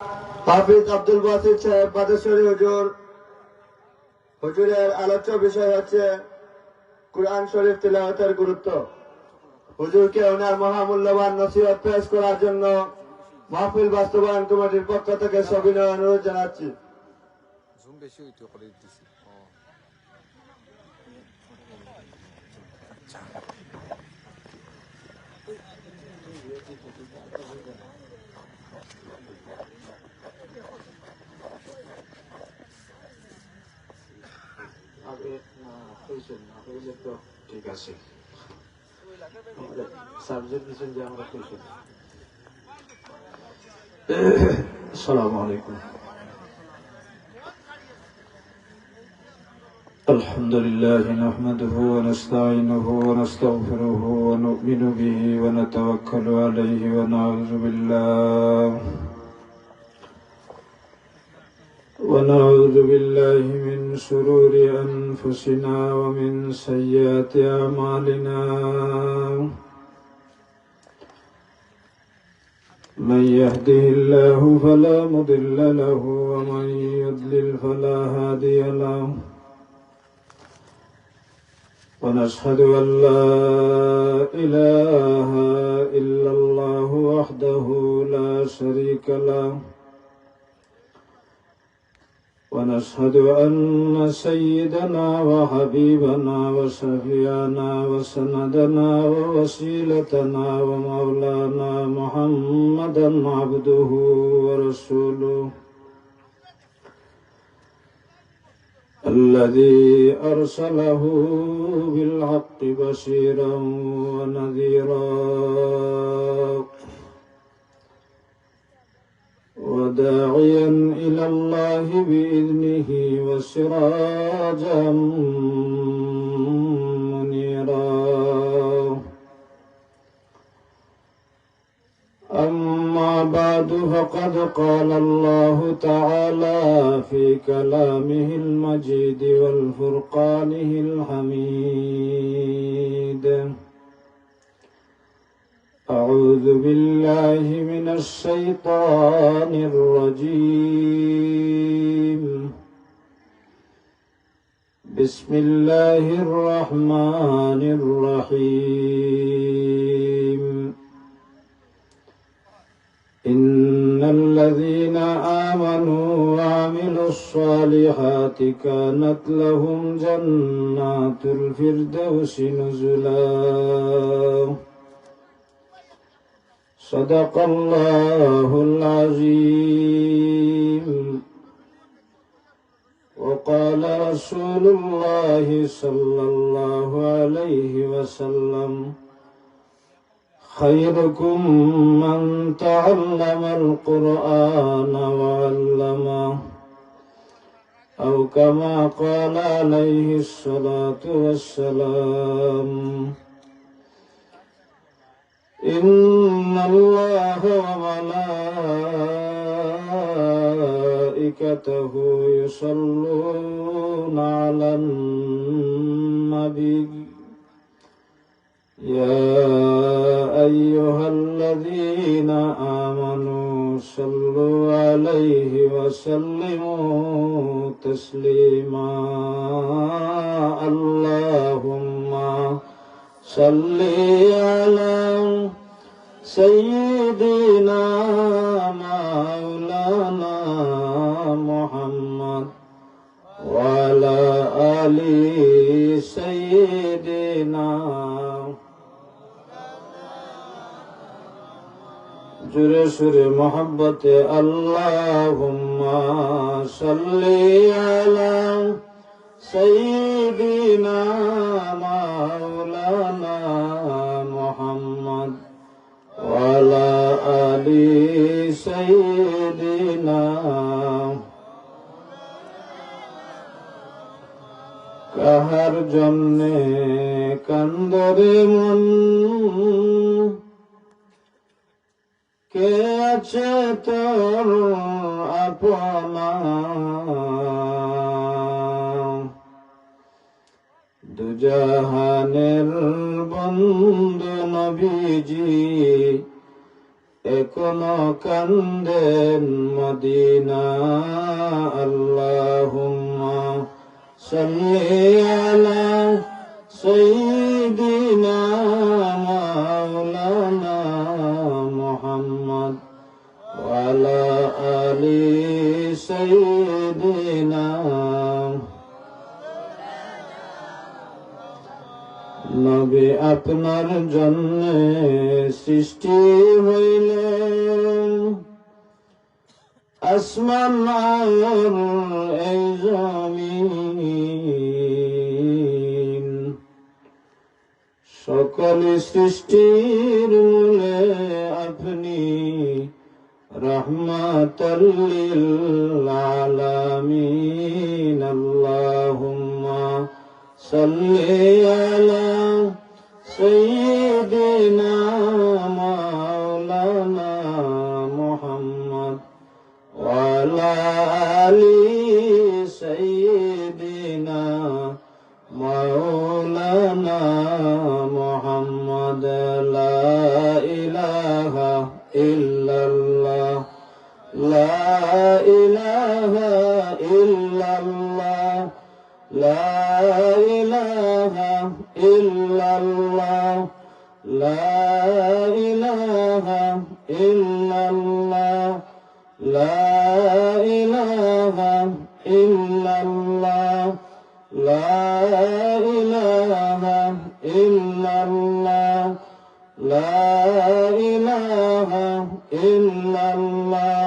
হাফিজ আব্দুল বাসিত সাহেব বাদেশ্বরী হুজুরের আলোচ্য বিষয় হচ্ছে কুরআন শরীফ তিলাওয়াতের গুরুত্ব। হুজুরকে ওনার মহামূল্যবান নসিহত পেশ করার জন্য মাহফিল বাস্তবায়ন কমিটির পক্ষ থেকে সবিনয় অনুরোধ জানাচ্ছি। ঠিক আছে, সাবজেক্ট দিচ্ছেন যে আমরা খুশি। আসসালামু আলাইকুম। الحمد لله نحمده ونستعينه ونستغفره ونؤمن به ونتوكل عليه ونعوذ بالله من شرور أنفسنا ومن سيئات أعمالنا. من يهده الله فلا مضل له ومن يضلل فلا هادي له. ونشهد أن لا إله إلا الله وحده لا شريك له. ونشهد أن سيدنا وحبيبنا وشفيعنا وسندنا ووسيلتنا ومولانا محمدا عبده ورسوله الذي أرسله بالحق بشيرا ونذيرا وداعيا إلى الله بإذنه وسراجا منيرا. أما بعد فقد قال الله تعالى في كلامه المجيد والفرقانه الحميد: أعوذ بالله من الشيطان الرجيم. بسم الله الرحمن الرحيم. إن الذين آمنوا وعملوا الصالحات كانت لهم جنات الفردوس نزلا. صدق الله العظيم. وقال رسول الله صلى الله عليه وسلم: خيركم من تعلم القرآن وعلمه، أو كما قال عليه الصلاة والسلام. إن الله وملائكته يصلون على النبي يا أيها الذين آمنوا صلوا عليه وسلموا تسليما. اللهم صل على سيدنا مولانا محمد وعلى آل سيدنا. جرے سر محبت اللهم صل على سيدنا مولانا محمد وعلى آل سيدنا. কাহার জন্যে কান্দরে মন, কে আছে তোর আপনা, দুজাহানের বন্ধু নবীজি এখনো কান্দেন مدينة اللهم صل على سيدنا مولانا محمد وعلى آل سيدنا নবী আপনার জন্য সৃষ্টি হইলেন আসমান আর এই জমিন সকল সৃষ্টির মূলে আপনি রহমাতাল লিল আলামিন আল্লাহুম্মা সাল্লি আলা সাইয়্যিদিনা মাওলানা মুহাম্মদ ওয়া আলা আলি সাইয়্যিদিনা মাওলানা মুহাম্মদ লা ইলাহা ইল্লাল্লাহ লা ইলাহা ইল্লাল্লাহ লা ইলাহা ইল্লাল্লাহ লা ইলাহা ইল্লাল্লাহ লা ইলাহা ইল্লাল্লাহ লা ইলাহা ইল্লাল্লাহ লা ইলাহা ইল্লাল্লাহ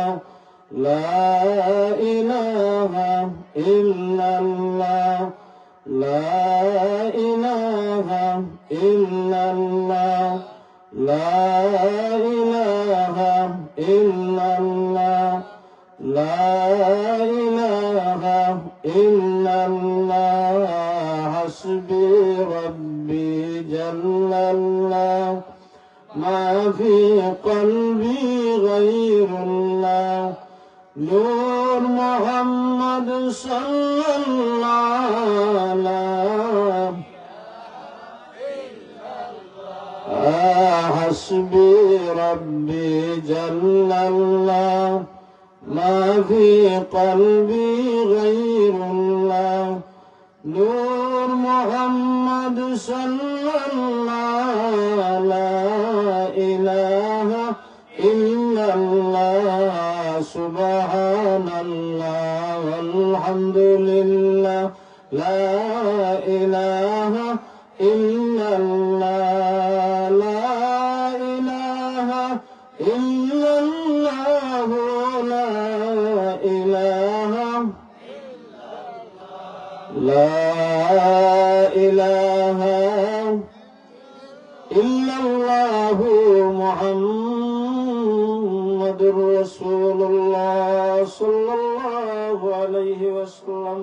লা ইলাহা ইল্লাল্লাহ লা ইলাহা ইল্লাল্লাহ লা ইলাহা ইল্লাল্লাহ লা ইলাহা ইল্লাল্লাহ হাসবি রব্বি জাল্লাল্লাহ মা ফি কলবি গায়রুল্লাহ নূর মুহাম্মদ সাল্লাল্লাহু আলাইহি হাসবি রব্বি জাল্লাল্লাহ মা ফি কলবি গায়রুল্লাহ নূর মুহাম্মদ সাল্লাল্লাহু লা ইলাহা ইল্লাল্লাহ সুবহানাল্লাহ আলহামদুলিল্লাহ লা ইলাহা ইল্লাল্লাহ লা ইলাহা ইল্লাল্লাহ লা ইলাহা লা ইলাহা ইল্লাল্লাহ মুহাম্মাদুর রাসূলুল্লাহ সাল্লাল্লাহু আলাইহি ওয়াসাল্লাম।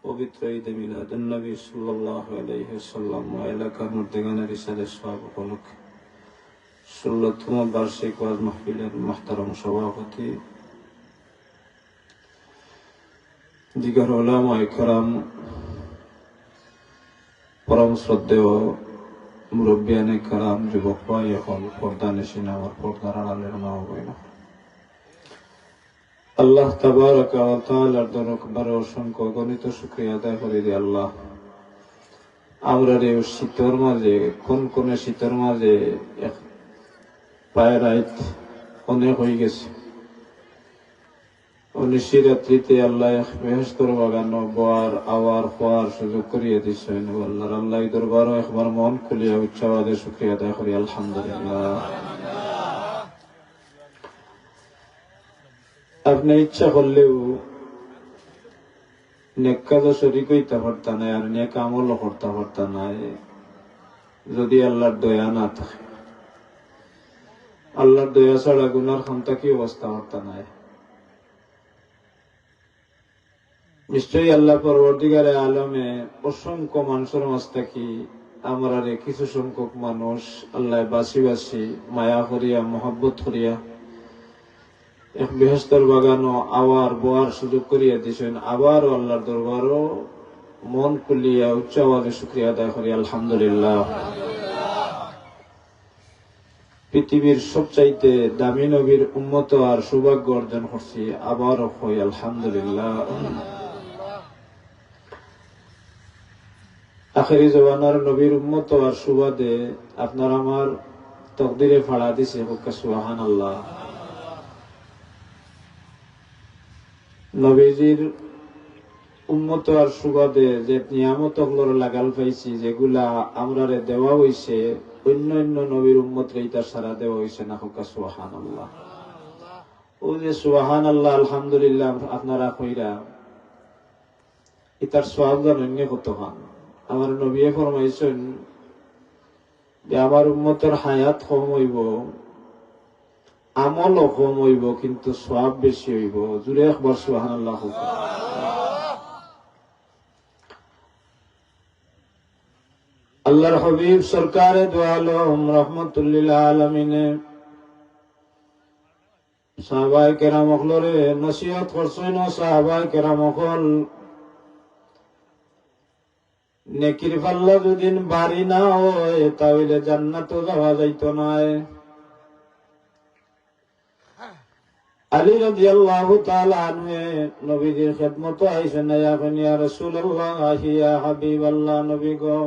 পবিত্র ঈদে মিলাদুন নবী সাল্লাল্লাহু আলাইহি ওয়াসাল্লাম এলাকার মধ্যেখানের ইসাদের সওয়াব উপলক্ষে 16তম বার্ষিক ওয়াজ মাহফিলের মুহতারাম সভাপতি দিগার উলামায়ে কেরাম পরম শ্রদ্ধেয় মুরব্বিয়ানে কেরাম যুবক ভাই এখন পর্দানশীন আমার পর্দার আড়ালের মা ও বোন আল্লাহ তাবারক ওয়া তাআলার দরবারে অসংখ্য গণিত শুকরিয়া আদায় করি যে আল্লাহ আমরা এই শীতের মাঝে কোন শীতের মাঝে পায়ের রাত অনেক হয়ে গেছে নিশিরাত্রিতে আল্লাহ বেহেশতের বাগানো বোয়ার আওয়ার খোয়ার সুযোগ করিয়ে দিচ্ছেন আল্লাহর আল্লাহ দরবারও একবার মন খুলিয়া উচ্চাবাদে শুকরিয়া আদায় করি আলহামদুলিল্লাহ। আপনি ইচ্ছা করলেও নেক কাজে শরীক হইতে পারতা না আর নেক আমলও করতে পারতা না যদি আল্লাহর দয়া না থাকে। আল্লাহর দয়া ছাড়া গুনার ক্ষমতা কি অবস্থা পারতা না। নিশ্চয়ই আল্লাহ পরবর্তীকারে আলমে অসংখ্য মানুষের মাঝ থাকি আমরা কিছু সংখ্যক মানুষ আল্লাহ বাসি বাসি মায়া করিয়া মহব্বত করিয়া এক বেহেশতের বাগানো আওয়ার বোয়ার সুযোগ করিয়া দিয়েছেন। আবারও আল্লাহর দরবারও মন খুলিয়া উচ্চ আওয়াজে শুকরিয়া আদায় করি আলহামদুলিল্লাহ। পৃথিবীর সবচাইতে দামি নবীর উম্মত আর সৌভাগ্য অর্জন করছি। আবারও হই আলহামদুলিল্লাহ। আখেরি জবানার নবীর উম্মত আর সুবাদে আপনার আমার তকদিরে ফাড়া দিছে, হুক্কা সুবহানাল্লাহ। নবীজির উম্মত আর সুবাদে যে নিয়ামত লাগাল পাইছি, যেগুলা আমরারে দেওয়া হইছে, অন্য অন্য নবীর উম্মত ইতার সারা দেওয়া হইছে না, হুক্কা সুবহানাল্লাহ। ও যে সুবহানাল্লাহ আলহামদুলিল্লাহ আপনারা কইরা ইতার সওয়াব অন্য কত খান। আমার নবী ফরমাইছেন যে আমার উম্মতের হায়াত কম হইব, আমলও কম হইব, কিন্তু সওয়াব বেশি হইব। জুড়ে একবার সুবহানাল্লাহ। আল্লাহর হাবিব সরকারে দু আলম রহমাতুল লিল আলামিনে সাহাবায়ে কেরাম হলরে নসিহত করছেন। সাহাবায়ে কেরাম হল নেকির পাল্লা যদি বাড়ি না হয় তাহলে জান্নাতে যাওয়া যাইত না। আলী রাদিয়াল্লাহু তাআলা আনহু নবীজির খিদমতে আইসেন, ইয়া রাসূলুল্লাহ ইয়া হাবিবাল্লাহ, নবী গো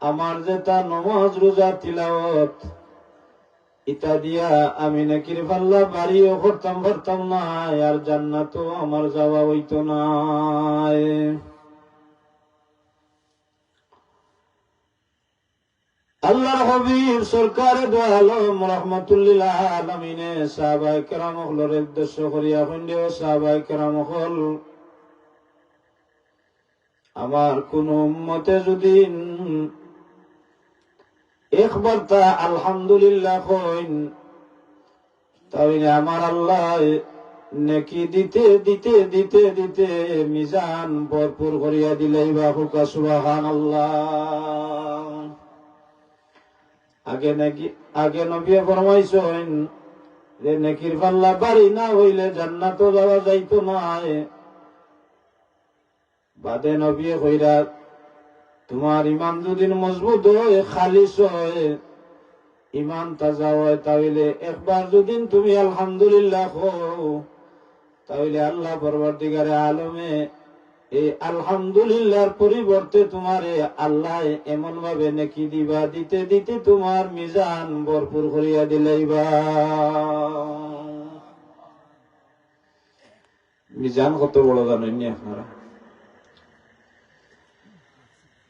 আমার যেটা নামাজ রোজা তিলাওয়াত ইতা দিয়া আমি নেকির পাল্লা বাড়িও করতাম পারতাম না, আর জান্নাতও আমার যাওয়া হইত না। আল্লাহর হাবিব সরকারে দু আলম রাহমাতুল লিল আলামিনে সাহাবায়ে কেরাম হলরে উদ্দেশ্য করিয়া কইন্ডে, সাহাবায়ে কেরাম হল আমার কোন উম্মতে যদি একবার তা আলহামদুলিল্লাহ কইন তাহলে আমার আল্লাহ নেকি দিতে দিতে দিতে দিতে মিজান ভরপুর করিয়া দিলেই বা হুকা সুবহানাল্লাহ। আগে নবী ফরমাইছেন যে নেকির পাল্লা বাড়ি না হইলে জান্নাতও যাওয়া যাইত না। বাদে নবী কইরা তোমার ইমান যদি মজবুত হয়, খালিস হয়, ইমান তাজা হয়, তাহলে একবার যদি তুমি আলহামদুলিল্লাহ কও তাহলে আল্লাহ পরবর্তীকারে আলমে এই আলহামদুলিল্লাহর পরিবর্তে তোমারে আল্লাহ এমন ভাবে নেকি দিবা, দিতে দিতে তোমার মিজান ভরপুর করিয়া দিলেইবা। মিজান কত বড় জানেননি আপনারা?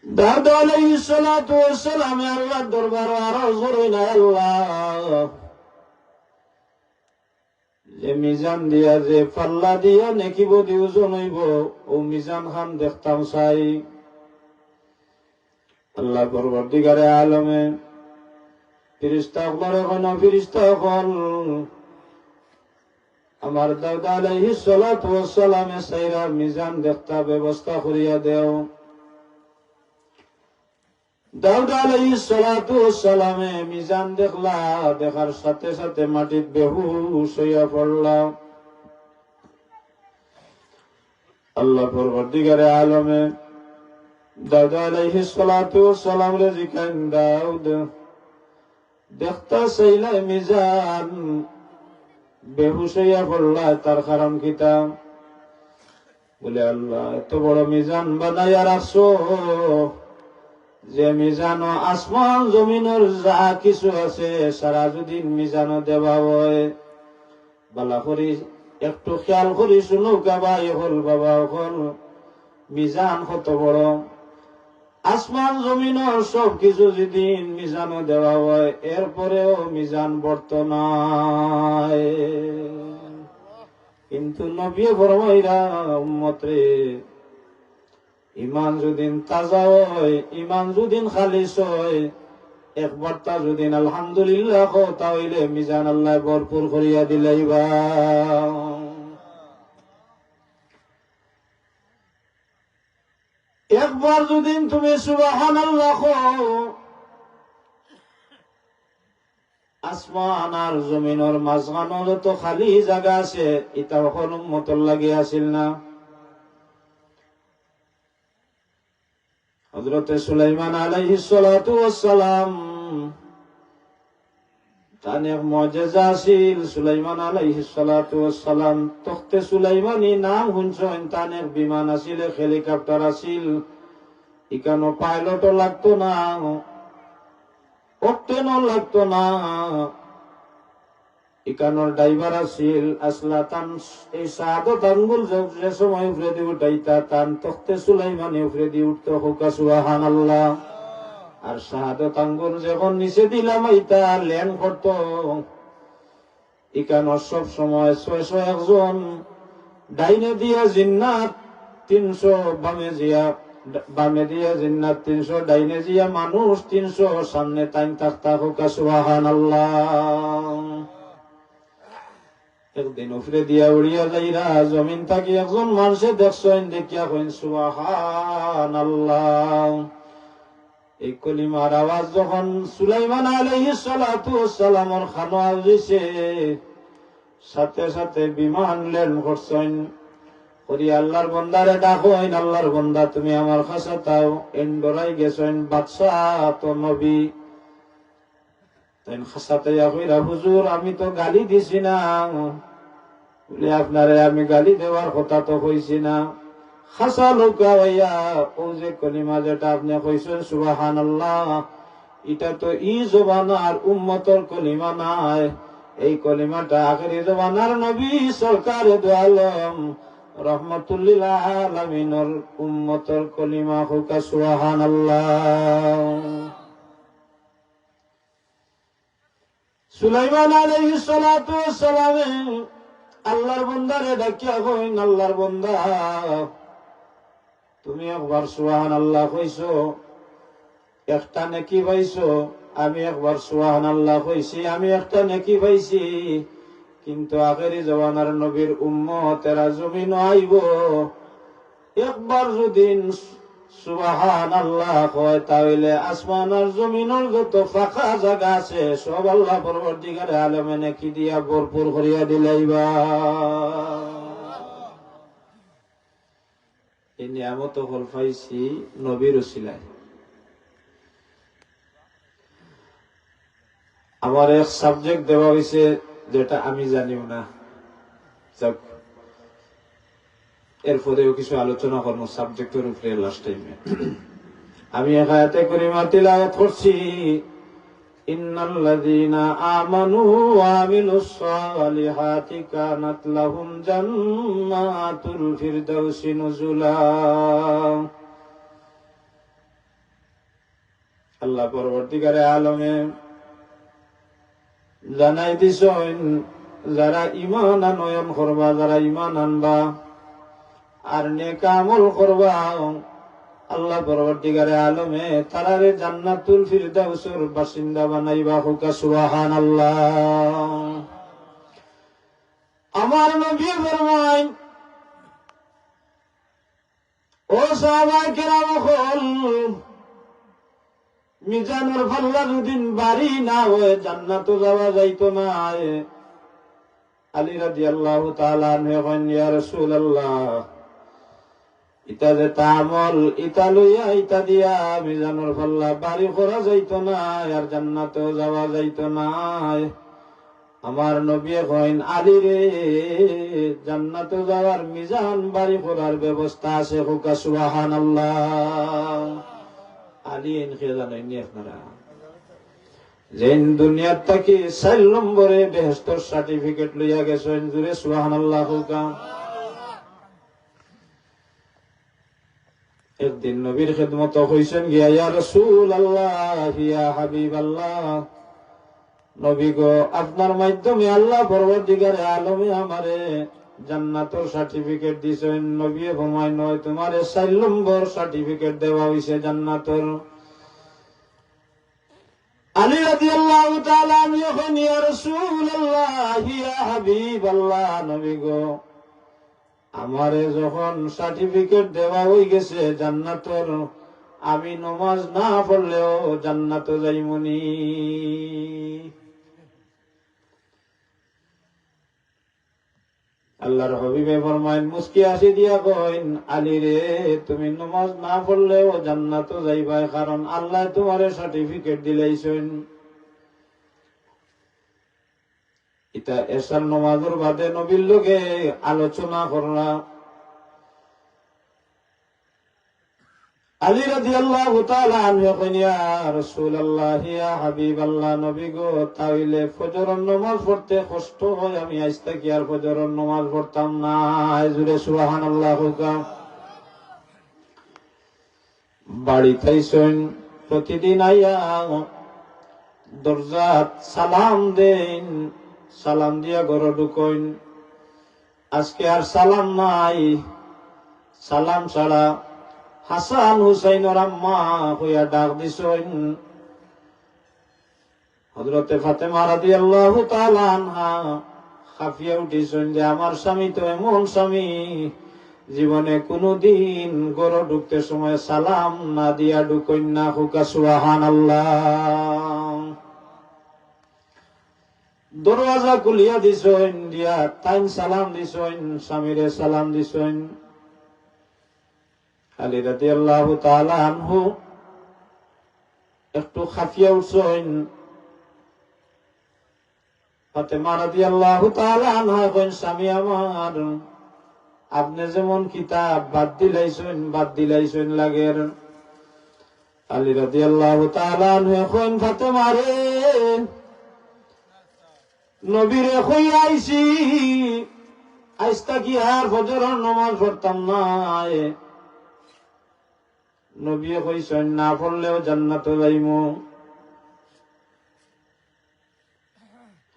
দাউদ আলাইহিস সালাতু ওয়াস সালাম আল্লাহর দরবারে আরজ করেন, আল্লাহ যে মিজান দিয়া যে পাল্লা দিয়া নেকি বদি ওজন হইব, ও মিজান খান দেখতাম চাই। আল্লাহ পরবর্তীকারে আলমে ফেরেশতা হলরে কোন ফেরেশতা হল আমার দাউদ আলাইহিস সালাতু ওয়াস সালামে সাইরা মিজান দেখতা ব্যবস্থা করিয়া দেও। দাউদ আলাইহিস সালাতু ওয়াস সালামে মিজান দেখলা, দেখার সাথে সাথে মাটিত বেহুশ হইয়া পড়লা। আল্লাহ পরবর্তীকারে আলমে দাউদ আলাইহিস সালাতু ওয়াস সালাম রে জিকান, দাউদ দেখতা চাইলা মিজান বেহুশ হইয়া পড়লা, তার কারণ কিতা? বলে আল্লাহ এত বড় মিজান বানাইয়া রাখছো যে মিজানো আসমান জমিনের যা কিছু আছে সারা যদি মিজানো দেওয়া হয়, বালা করি একটু খেয়াল করি শুনো কাবাই হল বাবা হল মিজান কত বড়। আসমান জমিনের সব কিছু যদি মিজানো দেওয়া হয় এরপরেও মিজান বর্তনায়। কিন্তু নবী ফরমাইরা উম্মতরে ইমান যদি তাজা হয়, ইমান যদি খালিস হয়, একবার তা যদি আলহামদুলিল্লাহ কও তাহলে মিজান আল্লাহ ভরপুর করিয়া দিলাইবা। একবার যদি তুমি সুবহানাল্লাহ কও, আসমান আর জমিনের মাঝখানে যত খালি জায়গা আছে এটা এখন উম্মতর লাগি আসিল না? হযরতে সুলাইমান আলাইহিস সালাতু ওয়াস সালাম তান এক মুজিজা আছিল সুলাইমান আলাইহিস সালাতু ওয়াস সালাম তখতে সুলাইমানি নাম শুনছেন। তান এক বিমান আছিল, হেলিকপ্টার আছিল, ইকানো পাইলটও লাগতো না, অক্টেনও লাগতো না, ইকানোর ড্রাইভার আছিল আসলা। তান এই শাহাদত আঙ্গুল যে সময় উপরে দিয়ে উঠাইতা তান তখতে সুলাইমানি উপরে দিয়ে উঠতো। হুকা সুবহানাল্লাহ। আর শাহাদত আঙ্গুল যখন নিচে দিলাম ইতা ল্যান্ড করত। ইকানোর সব সময় 601 ডাইনে দিয়া জিন্নাত 300, বামে দিয়া জিন্নাত 300, ডাইনে দিয়া মানুষ 300, সামনে তাইন থাকতা। হুকা সুবহানাল্লাহ। একদিন উপরে দিয়া উড়িয়া যাইরা জমিন থাকি একজন মানুষে দেখছেন, দেখিয়া কইন সুবহানাল্লাহ। এই কলিমার আওয়াজ যখন সুলাইমান আলাইহিস সালাতু ওয়াস সালামের কানে আসিছে, সাথে সাথে বিমান ল্যান্ড করছেন। করি আল্লাহর বন্দারে ডাকইন, আল্লাহর বন্দা তুমি আমার কাছে তাও। এন্ডরাই গেছেন বাদশাহ তো নবী। তাই খাসাতে কইরা হুজুর আমি তো গালি দিছি না। বলে আপনারে আমি গালি দেওয়ার কথা তো কইছি না। খাসা লোকা হইয়া ও যে কলিমা যেটা আপনি কইছেন সুবহানাল্লাহ, এটা তো ই জবানার উম্মতর কলিমা নাই। এই কলিমাটা আখেরি জবানার নবী সরকারে দু আলম রহমাতুল লিল আলামিনের উম্মতর কলিমা। হুকা সুবহানাল্লাহ। সুলাইমান আলাইহিস সালাতু ওয়াস সালাম আল্লাহর বান্দারে ডাকিয়া কইন, আল্লাহর বান্দা তুমি একবার সুবহানাল্লাহ কইছো, একটা নেকি পাইছো। আমি একবার সুবহানাল্লাহ কইছি, আমি একটা নেকি পাইছি। কিন্তু আখেরি জমানার নবীর উম্মতেরা জমিন আইব, একবার যদি সুবহানাল্লাহ কয় তাহলে আসমান আর জমিনের যত ফাঁকা জায়গা আছে সব আল্লাহ পরবর্তীকারে আলেমে নেকি দিয়া ভরপুর করিয়া দিলাইবা। এই নিয়ামত ফল পাইছি নবীর উসিলায়। আমার এক সাবজেক্ট দেওয়া হয়েছে যেটা আমি জানিও না, এরপরেও কিছু আলোচনা করবো সাবজেক্টের উপরে লাস্ট টাইমে। আমি এক আয়াতে কারিমা তিলাওয়াত করছি, ইন্নাল্লাযীনা আমানু ওয়া আমিলুস সালিহাতি কানাত লাহুম জান্নাতুল ফিরদাউসি নুজুলা। আল্লাহ পরবর্তীকারে আলমে জানাই দিছেন, যারা ঈমান আনয়ন করবা, যারা ঈমান আনবা আর নেক আমল করবা, আল্লাহ পরবর্তীকারে আলমে তারারে জান্নাতুল ফিরদাউসের বাসিন্দা বানাইবা। হুকা সুবহানাল্লাহ। আমার নবী ফরমায়, ও সাহাবায়ে কেরাম হল, মিজানের পাল্লা যদি বাড়ি না হয় জান্নাতে যাওয়া যাইতো না। আলী রাদিয়াল্লাহু তাআলা আনহু কইন, ইয়া রাসূলুল্লাহ, ইটা যে তামল ইটা লইয়া ইটা দিয়া মিজানুর পাল্লা বাড়ি করা যাইতো না, আর জান্নাতেও যাওয়া যাইতো না। আমার নবী কইন, আলী রে, জান্নাতে যাওয়ার মিজান বাড়ি করার ব্যবস্থা আছে। হুকা সুবহানাল্লাহ। আলী এনকে জানাইনি আপনারা যেন দুনিয়ার থেকে 4 নম্বরে বেহেশতের সার্টিফিকেট লইয়া গেছেন। জুড়ে সুবহানাল্লাহ। হুকা। একদিন নবীর খিদমত হইছেন গিয়া, ইয়া রাসূলুল্লাহ, ইয়া হাবিবাল্লাহ, নবী গো, আপনার মাধ্যমে আল্লাহ পরবর্তীকারে আলমে আমারে জান্নাতের সার্টিফিকেট দিছেন। নবী ফরমায়, নয়, তোমারে 4 নম্বর সার্টিফিকেট দেওয়া হইছে জান্নাতের। আলী রাদিয়াল্লাহু তাআলা আনহু কইন, ইয়া রাসূলুল্লাহ, ইয়া হাবিবাল্লাহ, নবী গো, আমারে যখন সার্টিফিকেট দেওয়া হই গেছে জান্নাতের, আমি নামাজ না পড়লেও জান্নাতে যাইমুনি। আল্লাহর হাবিবে ফরমায়েন, মুস্কি হাসি দিয়া কইন, আলী রে, তুমি নামাজ না পড়লেও জান্নাতে যাইবা, কারণ আল্লাহ তোমারে সার্টিফিকেট দিলাইছেন। ইতা এশার নমাজের বাদে নবীর লোকে আলোচনা করলা। আলী রাদিয়াল্লাহু তাআলা আনহু কইন, ইয়া রাসূলুল্লাহ, ইয়া হাবিবাল্লাহ, নবী গো, তাইলে ফজরের নামাজ পড়তে কষ্ট হয়, আমি আজকে কি আর ফজরের নামাজ পড়তাম না। জুরে সুবহানাল্লাহ হুকা। বাড়িতে শুন প্রতিদিন আইয়া দরজাত সালাম দেন, সালাম দিয়া ঘর ঢুকইন। আজকে আর সালাম নাই, সালাম ছাড়া হাসান হুসাইনের আম্মা হইয়া ডাক দিছেন। হযরতে ফাতেমা রাদিয়াল্লাহু তাআলা আনহা খাফিয়া উঠিছেন যে আমার স্বামী তো এমন স্বামী, জীবনে কোনদিন ঘর ঢুকতে সময় সালাম না দিয়া ঢুকইন না। হুকা সুবহানাল্লাহ। দরওয়াজা খুলিয়া দিছেন, দিয়া তাইন সালাম দিছেন, স্বামীরে সালাম দিছেন। আলী রাদিয়াল্লাহু তাআলা আনহু একটু খাফিয়া উঠছেন। ফাতেমা রাদিয়াল্লাহু তাআলা আনহা কইন, স্বামী আমার, আপনি যেমন কিতাব বাদ দিলাইছেন লাগের। আলী রাদিয়াল্লাহু তাআলা আনহু কইন, ফাতেমা রে, নবীরে কই আইছি, আজটা কি আর ফজরের নামাজ পড়তাম না। নবী কইছেন, না পড়লেও জান্নাতে যাইমু।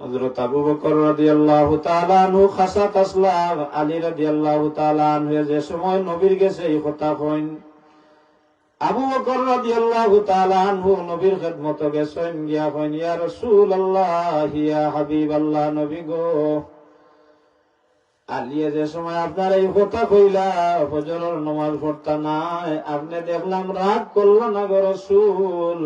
হযরত আবু বকর রাদিয়াল্লাহু তাআলা আনহু খাসা তাসলা আলী রাদিয়াল্লাহু তাআলা আনহু যে সময় নবীর কাছে এই কথা কইন, আবু বকর রাদিয়াল্লাহু তাআলা আনহু নবীর খিদমতে গেছেন, গিয়া কইন, ইয়া রাসূলুল্লাহ, ইয়া হাবিবাল্লাহ, নবী গো, আলিয়ে যে সময় আপনার এই কথা কইলা ফজরের নামাজ পড়তা নাই, আপনি দেখলাম রাগ করলো না গো রাসূল।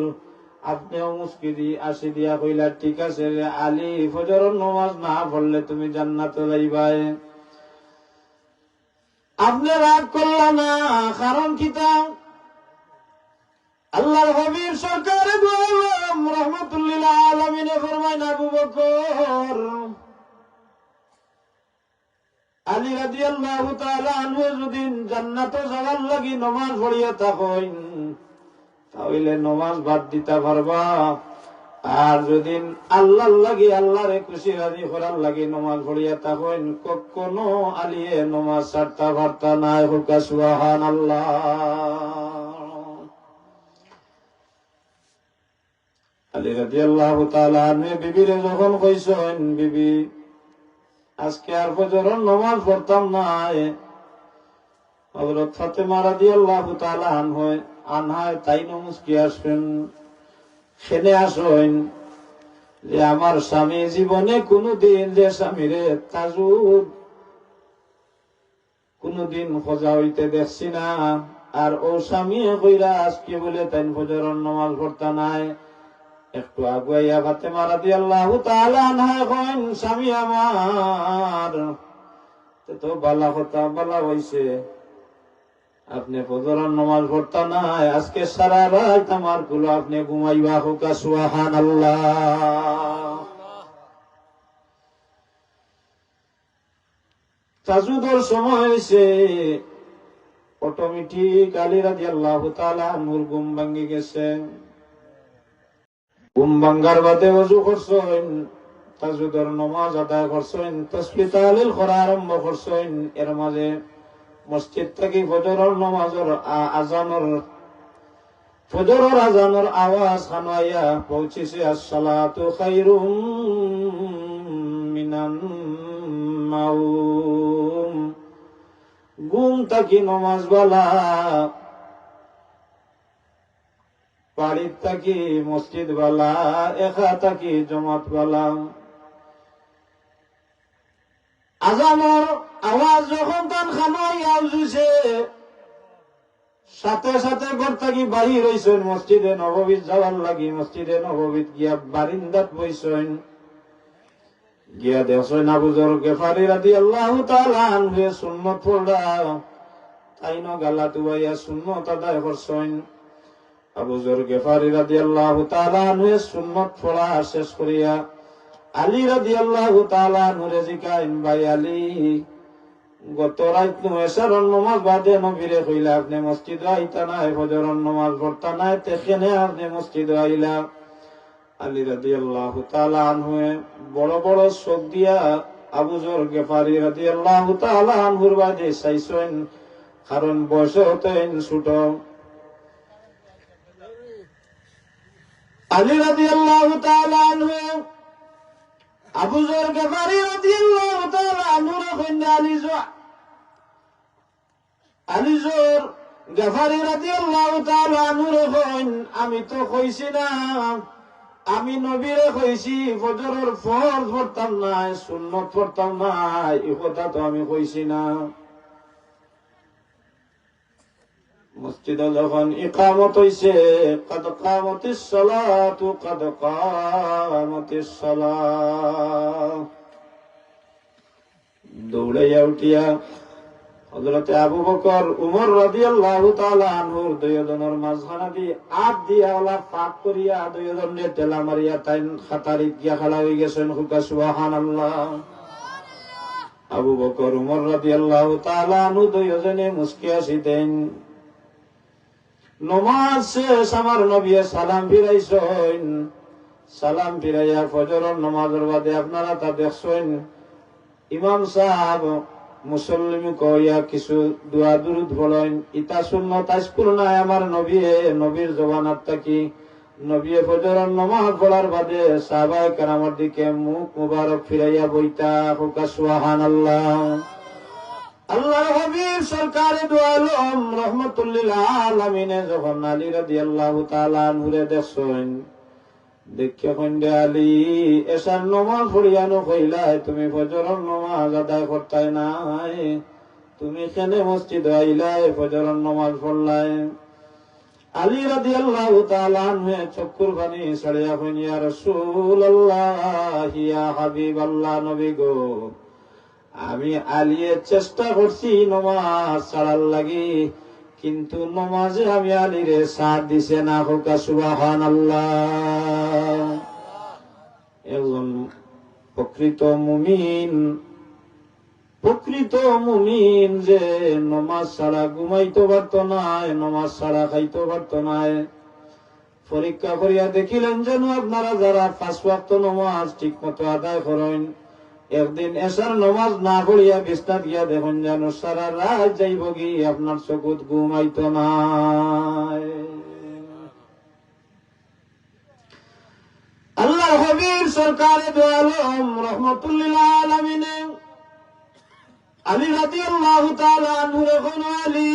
আপনিও মুস্কি দি আসি দিয়া কইলা, ঠিক আছে রে আলী, ফজরের নামাজ না পড়লে তুমি জান্নাতে যাইবাই। আপনি রাগ করলা না, কারণ কিতা? আল্লাহর হাবিব সরকার দু আলম রাহমাতুল্লিল আলামিনে ফরমায়, আবু বকর, আলী রাদিয়াল্লাহু তাআলা আনহু যদি জান্নাতে যাওয়ার লাগি নামাজ পড়িয়া থাকেন, তাহলে নামাজ বাদ দিতে পারবা। আর যদি আল্লাহর লাগি, আল্লাহরে খুশি রাজি করার লাগি নামাজ পড়িয়া থাকেন, কখনো আলিয়ে নামাজ ছাড়তে পারতা নাই। হুকা সুবহানাল্লাহ। আলী রাদিয়াল্লাহু তাআলা আনহু বিবিরে যখন কইছেন, বিবি, আজকে আর ফজরের নামাজ পড়তাম না, হযরত ফাতেমা রাদিয়াল্লাহু তাআলা আনহা তাইনো মুস্কি আসবেন, সেনে আসেন যে আমার স্বামী জীবনে কোনদিন যে স্বামীরে তাজুদ কোনদিন খোঁজা হইতে দেখছি না, আর ও স্বামী কইরা আজকে বলে তাই ফজরের নামাজ পড়তা নাই। একটু আগুয়াইয়া ফাতেমা রাদিয়াল্লাহু তাআলা আনহা কইন, স্বামী আমার, তো বালা কথা বলা হইছে, আপনি ফজরের নামাজ পড়তা নাই, আজকে সারা রাত আমার গুলো আপনি ঘুমাইবা। হুকা সুবহানাল্লাহ। তাজুদের সময় হয়েছে, অটোমেটিক আলী রাদিয়াল্লাহু তাআলা আনহুর ঘুম ভাঙ্গি গেছে। ঘুম ভাঙ্গার বাদে ওযু করছেন, তাজুদের নামাজ আদায় করছেন, তাসবিহ তাহলিল করা আরম্ভ করছেন। এর মাঝে মসজিদ থেকে ফজরের নামাজের আজানের আওয়াজ খানাইয়া পৌঁছেছে, আসসালাতু খায়রুম মিনান নাওম। ঘুম থাকি নামাজ বালা, বাড়ির থাকি মসজিদ বালা, একা থাকি জমাত বালা। আজানের আওয়াজ যখন তান খানাইয়া উঠছে, সাথে সাথে ঘর থাকি বাহির হইছেন মসজিদে নববীত যাওয়ার লাগি। মসজিদে নববীত গিয়া বারিন্দাত বইছেন, গিয়া দেখছেন আবু যর গেফারি রাদিয়াল্লাহু তাআলা আনহু সুন্নত পড়া, তাইনো গালা দুয়াইয়া সুন্নত আদায় করছেন। আবু যর গেফারি রাদিয়াল্লাহু তাআলা আনহু সুন্নত পড়া শেষ করিয়া আলী রাদিয়াল্লাহু তাআলা আনহুরে জিকাইন, ভাই আলী, গত রাত এশারের নামাজ বাদে নবীরে কইলা আপনি মসজিদে আইতা নাই, ফজরের নামাজ পড়তা নাই, তেখানে আপনি মসজিদে আইলা? আলী রাদিয়াল্লাহু তাআলা আনহু বড় বড় চোখ দিয়া আবু যর গেফারি রাদিয়াল্লাহু তাআলা আনহুর বাদে চাইছেন, কারণ বয়সে হতেন ছোট। আলী রাদিয়াল্লাহু তাআলা আনহু আবু যর গেফারি রাদিয়াল্লাহু তাআলা আনহুর কইনা আলী যর গেফারি রাদিয়াল্লাহু তাআলা আনহুর কইন, আমি তো কইছি না, আমি নবীরে কইছি ফজরের ফরজ পড়তাম নাই, সুন্নত পড়তাম নাই, এই কথা তো আমি কইছি না। মসজিদে যখন ইকামত হইছে, কাদ কামাতিস সালাতু কাদ কামাতিস সালাহ, দৌড়াইয়া উঠিয়া হযরতে আবু বকর উমর রাদিয়াল্লাহু তাআলা আনহুর দুইজনের মাঝখানে দিয়ে আট দিয়া ওলা পাক করিয়া দুইজনে টেলা মারিয়া তাই খাতারিত গিয়া খালা হয়ে গেছেন। হুকা সুবহানাল্লাহ। আবু বকর উমর রাদিয়াল্লাহু তাআলা আনহু দুইজনে মুস্কি আসিতেন। নমাজ শেষ, আমার নবী সালাম ফিরাইছেন। সালাম ফিরাইয়া ফজরের নামাজের বাদে আপনারা তা দেখছেন, ইমাম সাহেব মুসল্লিম কইয়া কিছু দোয়া দুরুদ বলেন, ইতা সুন্নত আজকুল নাই আমার নবীর জবানাত থাকি। নবী ফজরের নামাজ পড়ার বাদে সাহাবায়ে কেরামের দিকে মুখ মুবারক ফিরাইয়া বইতা। হুকা সুবহানাল্লাহ। আল্লাহর হাবিব সরকারে দু আলম রহমাতুল লিল আলামিন যখন আলী রাদিয়াল্লাহু তাআলা আনহুরে দেখছেন, দেখে কইন্দে আলী এশার নামাজ পড়িয়ানো কইলাই, তুমি ফজরের নামাজ আদায় করতাই নাই, তুমি কেনে মসজিদে আইলাই ফজরের নামাজ পড়লাই? আলী রাদিয়াল্লাহু তাআলা আনহু চক্ষুর পানি ছাড়িয়া কইন, ইয়া রাসূলুল্লাহ, ইয়া হাবিবাল্লাহ, নবী গো, আমি আলিয়ে চেষ্টা করছি নমাজ ছাড়ার লাগি, কিন্তু নমাজে আমি আলীরে সাথ দিছে না। হুকা সুবহানাল্লাহ। একজন প্রকৃত মুমিন যে নমাজ ছাড়া ঘুমাইতে পারত নাই, নমাজ ছাড়া খাইতে পারত নাই। পরীক্ষা করিয়া দেখিলেন যেন আপনারা যারা 5 ওয়াক্ত নমাজ ঠিক মতো আদায় করেন, একদিন এশার নমাজ না পড়িয়া বিছনাত গিয়া দেখুন যেন সারা রাত যাইব কি আপনার চকুত ঘুমাইতো নাই। আল্লাহর হাবিব সরকারে দু আলম রহমাতুল লিল আলামিন আলী রাদিয়াল্লাহু তাআলা আনহু কোন আলী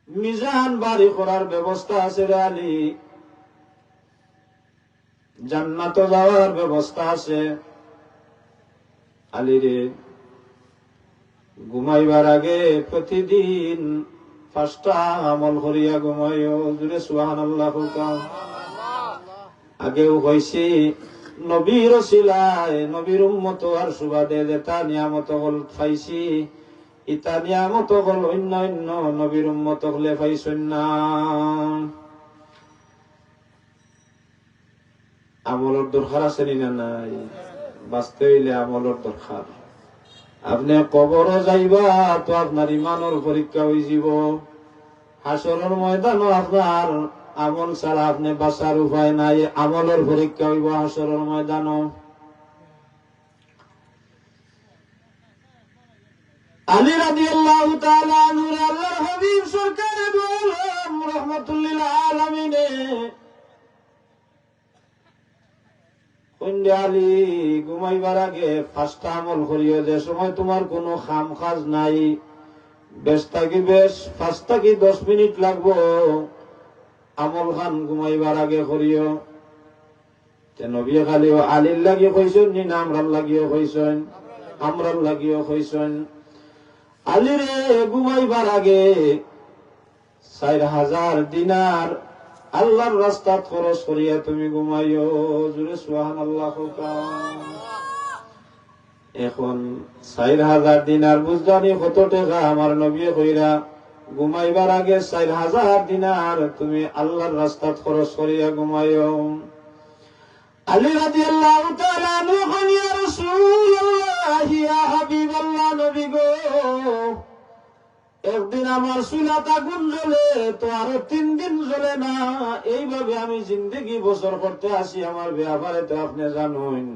মিজান বাড়ি করার ব্যবস্থা আছে রে আলী, জান্নাত যাওয়ার ব্যবস্থা আছে। আলী রে, ঘুমাইবার আগে প্রতিদিন 5টা আমল করিয়া ঘুমাইও। জুড়ে সুবহানাল্লাহ। আগেও কইছি, নবীর ওসিলায় নবীর উম্মত আর সুবাদে যেটা নিয়ামত হল পাইছি, ইতা নিয়ামত হল অন্য অন্য নবীর উম্মত হলে পাইছেন না। আমলের দরকার আছে না নাই? বাঁচতে হইলে আমলের দরকার। আপনি কবরও যাইবা তো আপনার ইমানের পরীক্ষা হয়ে যাব। হাসরের ময়দানও আপনার আমল ছাড়া আপনি বাঁচার উপায় নাই, আমলের পরীক্ষা হইব হাসরের ময়দানও। আলী রাদিয়াল্লাহু তাআলা আনহু আল্লাহর হাবিব সরকারে দু আলম রহমাতুল লিল আলামিন আলী ঘুমাইবার আগে 5টা আমল করিও। যে সময় তোমার কোনো খাম কাজ নাই, বেশ 5 থেকে 10 মিনিট লাগবো, আমল খান ঘুমাইবার আগে করিও। নবী খালি আলীর লাগিয়ে কইছেন নি না আমরার লাগিয়ে কইছেন? আমরার লাগিয়ে কইছেন। আলীরে ঘুমাইবার আগে 4000 দিনার আল্লাহর রাস্তা খরচ করিয়া তুমি ঘুমাইও। জুড়ে সুবহানাল্লাহ। এখন 4000 দিনার বুঝদানি কত টাকা? আমার নবী কইরা ঘুমাইবার আগে 4000 দিনার তুমি আল্লাহর রাস্তাত খরচ করিয়া ঘুমাইও। আলী রাদিয়াল্লাহু তাআলা আনহু কন, ইয়া রাসূলুল্লাহ, ইয়া হাবিবাল্লাহ, নবী গো, একদিন আমার চুলাত আগুন জ্বলে তো আরো 3 দিন জ্বলে না, এইভাবে আমি জিন্দেগি বছর করতে আসি। আমার ব্যাপারে তো আপনি জানেন,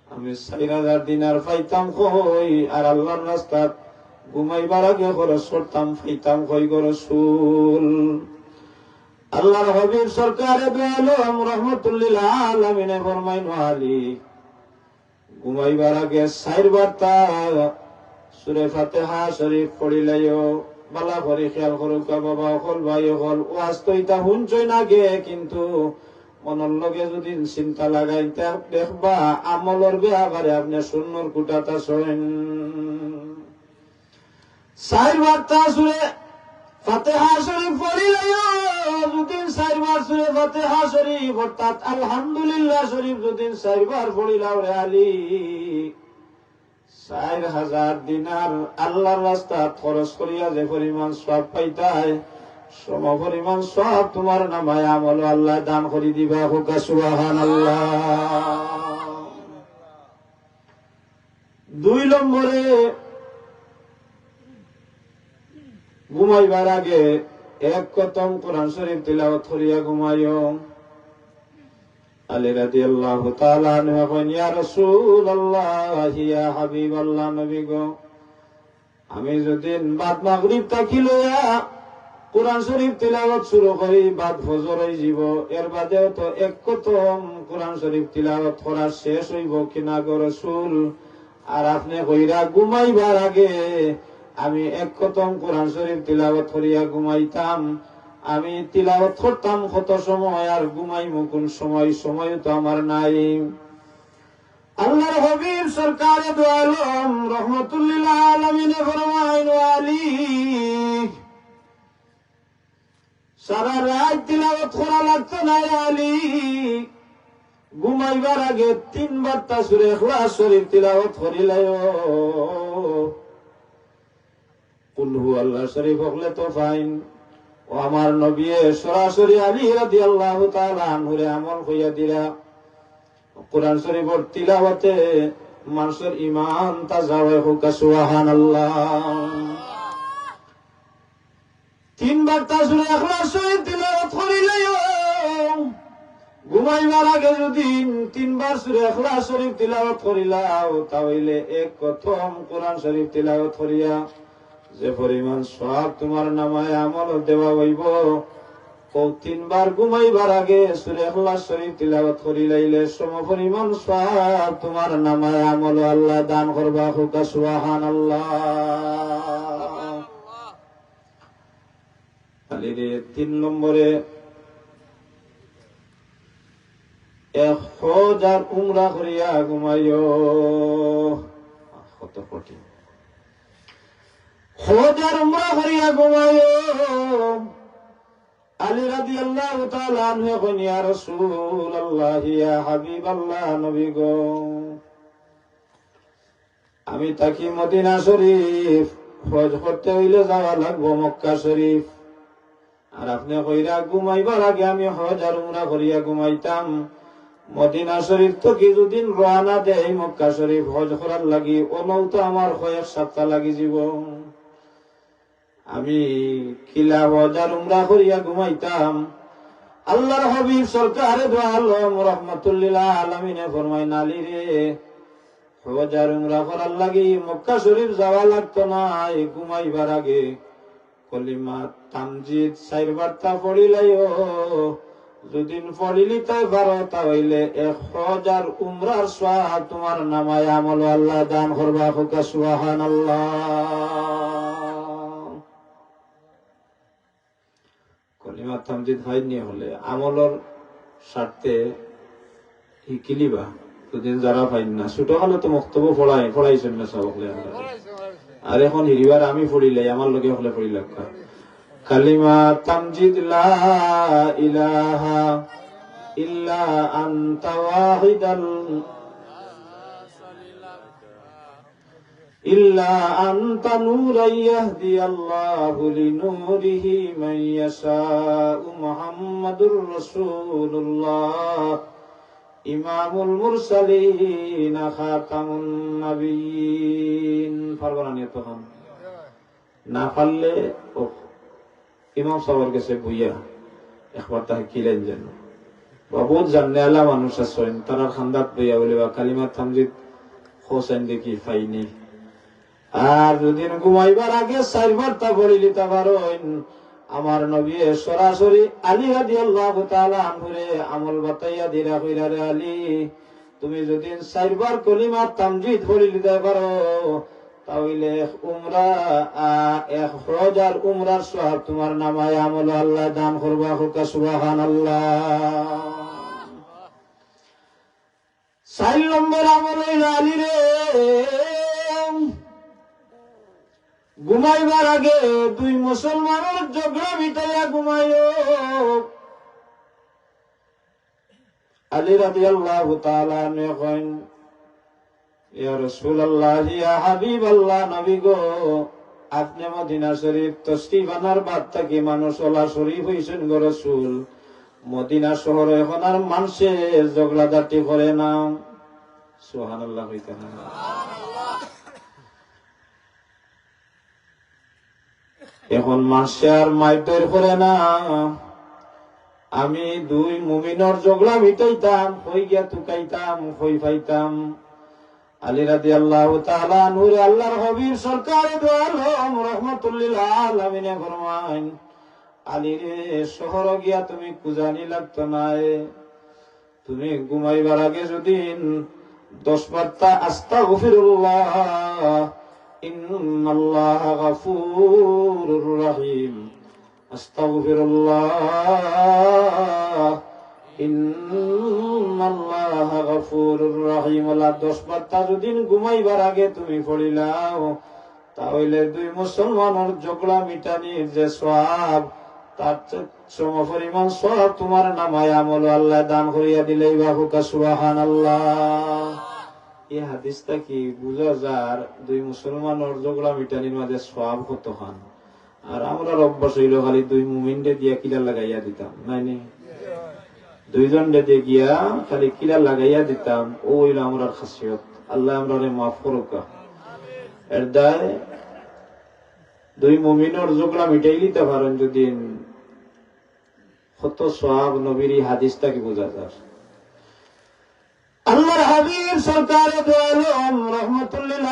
আমি 4000 দিনার পাইতাম কই, আর আল্লাহর রাস্তাত ঘুমাইবার আগে খরচ করতাম পাইতাম কই গো রাসূল। আল্লাহর হাবিব সরকারে দু আলম রাহমাতুল লিল আলামিনে ফরমাইন, আলী ঘুমাইবার আগে 4 বার তা সূরা ফাতিহা শরীফ পড়িলাইও। বালা করে খেয়াল করুক বাবা, হল ভাই হল, ওয়াজ তো ইতা শুনছই না গে, কিন্তু মনের লগে যদি চিন্তা লাগাইতে দেখবা আমলর ব্যাপারে আপনি শূন্যর কুটাতা শোনেন। 4 বার তা সূরা ফাতিহা শরীফ পড়িলাইও। যদি 4 বার সূরা ফাতিহা শরীফ অর্থাৎ আলহামদুলিল্লাহ শরীফ যদি 4 বার পড়িলাও রে আলী, 4000 দিনার আল্লাহর রাস্তা খরচ করিয়া যে পরিমাণ সওয়াব পাইতাই, সম পরিমাণ সওয়াব তোমার নামায় আমল আল্লাহ দান করে দিবা। হোক সুবহানাল্লাহ। 2 নম্বরে, ঘুমাইবার আগে 1 খতম কোরআন শরীফ তিলাওয়াত করিয়া ঘুমাইও। আলী রাদিয়াল্লাহু তাআলা আনহু কন, ইয়া রাসূলুল্লাহ, ইয়া হাবিবাল্লাহ, নবী গো, আমি যদি বাদ মাগরিব থাকি লইয়া কোরআন শরীফ তিলাওয়াত শুরু করি, বাদ ফজর হয়ে যাব, এর বাদেও তো 1 খতম কোরআন শরীফ তিলাওয়াত করা শেষ হইব কিনা গো রাসূল? আর আপনি কইরা ঘুমাইবার আগে আমি 1 খতম কোরআন শরীফ তিলাওয়াত করিয়া ঘুমাইতাম। আমি তিলাওয়াত করতাম কত সময়, আর ঘুমাইমু কোন সময়? সময় তো আমার নাই। আল্লাহর হাবিব সরকারে দু আলম রাহমাতুল লিল আলামিনে ফরমাইন, আলী সারা রাত তিলাওয়াত করা লাগতো না আলী, ঘুমাইবার আগে 3 বার তা সূরা ইখলাস শরীফ তিলাওয়াত করিলাইও। কুল হুয়াল্লাহ শরীফ হলে তো ফাইন। ও আমার নবী সরাসরি আলী রাদিয়াল্লাহু তাআলা আনহুরে আমল হইয়া দিলা। কোরআন শরীফের তিলাওয়াতে মানুষের ঈমান তাজা হয়। হোক সুবহানাল্লাহ। 3 বার তা সূরা ইখলাস শরীফ তিলাওয়াত করিলাইও। ঘুমাইবার আগে যদি 3 বার সূরা ইখলাস শরীফ তিলাওয়াত করিলাও, তাহলে 1 খতম কোরআন শরীফ তিলাওয়াত করিয়া যে পরিমাণ সওয়াব তোমার নামায় আমল দেওয়া হইব, ও 3 বার ঘুমাইবার আগে সূরা ইখলাস শরীফ তিলাওয়াত করিলাইলে সম পরিমাণ সওয়াব তোমার নামায় আমল আল্লাহ দান করবা। হোক সুবহানাল্লাহ। আলীরে 3 নম্বরে, 1 হজ আর উমরা করিয়া ঘুমাইও। কত কঠিন! হজ আর উমরা করিয়া ঘুমাইও। আলী রাদিয়াল্লাহু তাআলা আনহু কন, ইয়া রাসূলুল্লাহ, ইয়া হাবিবাল্লাহ, নবী গো, আমি থাকি মদিনা শরীফ, হজ করতে হইলে যাওয়া লাগবো মক্কা শরীফ। আর আপনি কইরা ঘুমাইবার আগে আমি হজ আর উমরা করিয়া ঘুমাইতাম। মদিনা শরীফ তো কিছুদিন রওনা দেয় মক্কা শরীফ হজ করার লাগি, ওনও তো আমার কয়েক সপ্তাহ লাগি যাব। আমি কিলা হজ আর উমরা করিয়া ঘুমাইতাম। আল্লাহর হাবিব সরকারে দু আলম রাহমাতুল লিল আলামিনে ফরমাইন, আলী রে, হজ আর উমরা করার লাগি মক্কা শরীফ যাওয়া লাগতো না। ঘুমাইবার আগে কলিমা তামজিদ 4 বার তা পড়িলাইও। যদি পড়িলি তাই 12 তাহলে 1 হজ আর উমরার সওয়াব তোমার নামায় আমল আল্লাহ দান করবা। হোক সুবহানাল্লাহ। কলিমা তামজিদ হয়নি হলে আমলর স্বার্থে কিলিবা। যদি যারা পাইন না, ছোট হলে তো বক্তব্য পড়াইছেন না সবকলে, আর এখন হিরিবার আমি পড়িলাই, আমার লগে হলে পড়িলাম কালিমা তামজিদ, লা ইলাহা ইল্লা আনতা ওয়াহিদাল ইল্লা আনতা নূরান ইয়াহদিয়াল্লাহু লিনূরিহি মান ইয়াশাউ মুহাম্মাদুর রাসূলুল্লাহ ইমামুল মুরসালিন খাতামুন নবিয়্যিন। পারবানা নিয়ে তখন না পারলে ইমাম সাহেবের কাছে বইয়া একবার তাকে কিলেন যেন বহুত জানে আলা মানুষ আছেন তারা খান্দাত বইয়া বলে বা কালিমা তামজিদ হোসেন দেখি পাইনি। আর যদি ঘুমাইবার আগে 4 বার তা পড়ে লিতে পারেন আমার নবী সরাসরি আলী রাদিয়াল্লাহু তাআলা আনহুরে আমল বাতাইয়া দিরা কইরা রে আলী তুমি যদি 4 বার কালিমা তামজিদ পড়ে লিতে পারো তাহলে উমরা 1 হজ আর উমরার সওয়াব তোমার নামায় আমল আল্লাহ দান করবা। হুকা সুবহানাল্লাহ। 4 নম্বর আমল হইল আলী রে ঘুমাইবার আগে 2 মুসলমানের ঝগড়া মিটাইয়া ঘুমাইও। আলী রাদিয়াল্লাহু তাআলা আনহু কইন ইয়া রাসূলুল্লাহ ইয়া হাবিবাল্লাহ নবী গো আপনি মদিনা শরীফ তশরিফ আনার বাদ থেকে মানুষ ওলা শরীফ হইছেন গো রাসূল। মদিনা শহরে এখন আর মানুষে ঝগড়াঝাটি করে না। সুবহানাল্লাহ কইতেন না। এখন মানুষে আর মাইর করে না। আমি 2 মুমিনের ঝগড়া মিটাইতাম কই গিয়া তুকাইতাম কই পাইতাম। আলী রাদিয়াল্লাহু তাআলা নূর আল্লাহর হাবিব সরকারে দো আলম রাহমাতুল লিল আলামিন ফরমান আলী রে শহর গিয়া তুমি কুজানি লাগতো না। তুমি ঘুমাইবার আগে যদি 10 বার আস্তাগফিরুল্লাহ ইন্নাল্লাহা গফুরুর রহিম আস্তাগফিরুল্লাহ ইন্নাল্লাহা গফুরুর রহিম 10 বার যদি ঘুমাইবার আগে তুমি পড়িলাও তাহলে 2 মুসলমানের ঝগড়া মিটানির যে সওয়াব তার সমপরিমাণ সওয়াব তোমার নামায় আমল আল্লাহ দান করিয়া দিলেই বাহুকা সুবহানাল্লাহ। এই হাদিসটা কি বুঝা যায় 2 মুসলমানের ঝগড়া মিটানির মাঝে সওয়াব কত খান। আর আমরা অভ্যাস হইল খালি 2 মুমিনরে দিয়া কিলা লাগাইয়া দিতাম নাই নি 2 জনরে দিয়ে গিয়া খালি কিলা লাগাইয়া দিতাম। ও হইল আমরার খাসিয়ত। আল্লাহ আমরারে মাফ করুকা। এর দায় 2 মুমিনের ঝগড়া মিটাই দিতে পারেন যদি কত সওয়াব নবীর এই হাদিসটা কি বোঝা যায়। আল্লাহর হাবিব সরকারে দো আলম রাহমাতুল লিল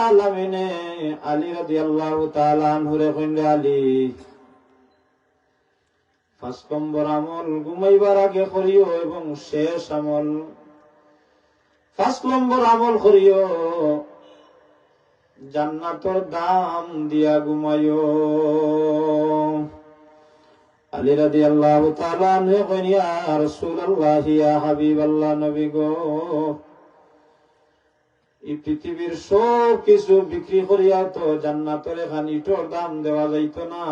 আলামিন আলী রাদিয়াল্লাহু তাআলা আনহু রে কইন আলী 5 নম্বর আমল ঘুমাইবার আগে করিও এবং শেষ আমল 5 নম্বর আমল করিও জান্নাতের দাম দিয়া ঘুমাইও। আলী রাদিয়াল্লাহু তাআলা আনহু কইন ইয়া রাসূলুল্লাহ ইয়া হাবিবাল্লাহ নবী গো এই পৃথিবীর সব কিছু বিক্রি করিয়া তো জান্নাতের খানিটোর দাম দেওয়া যাইতো না।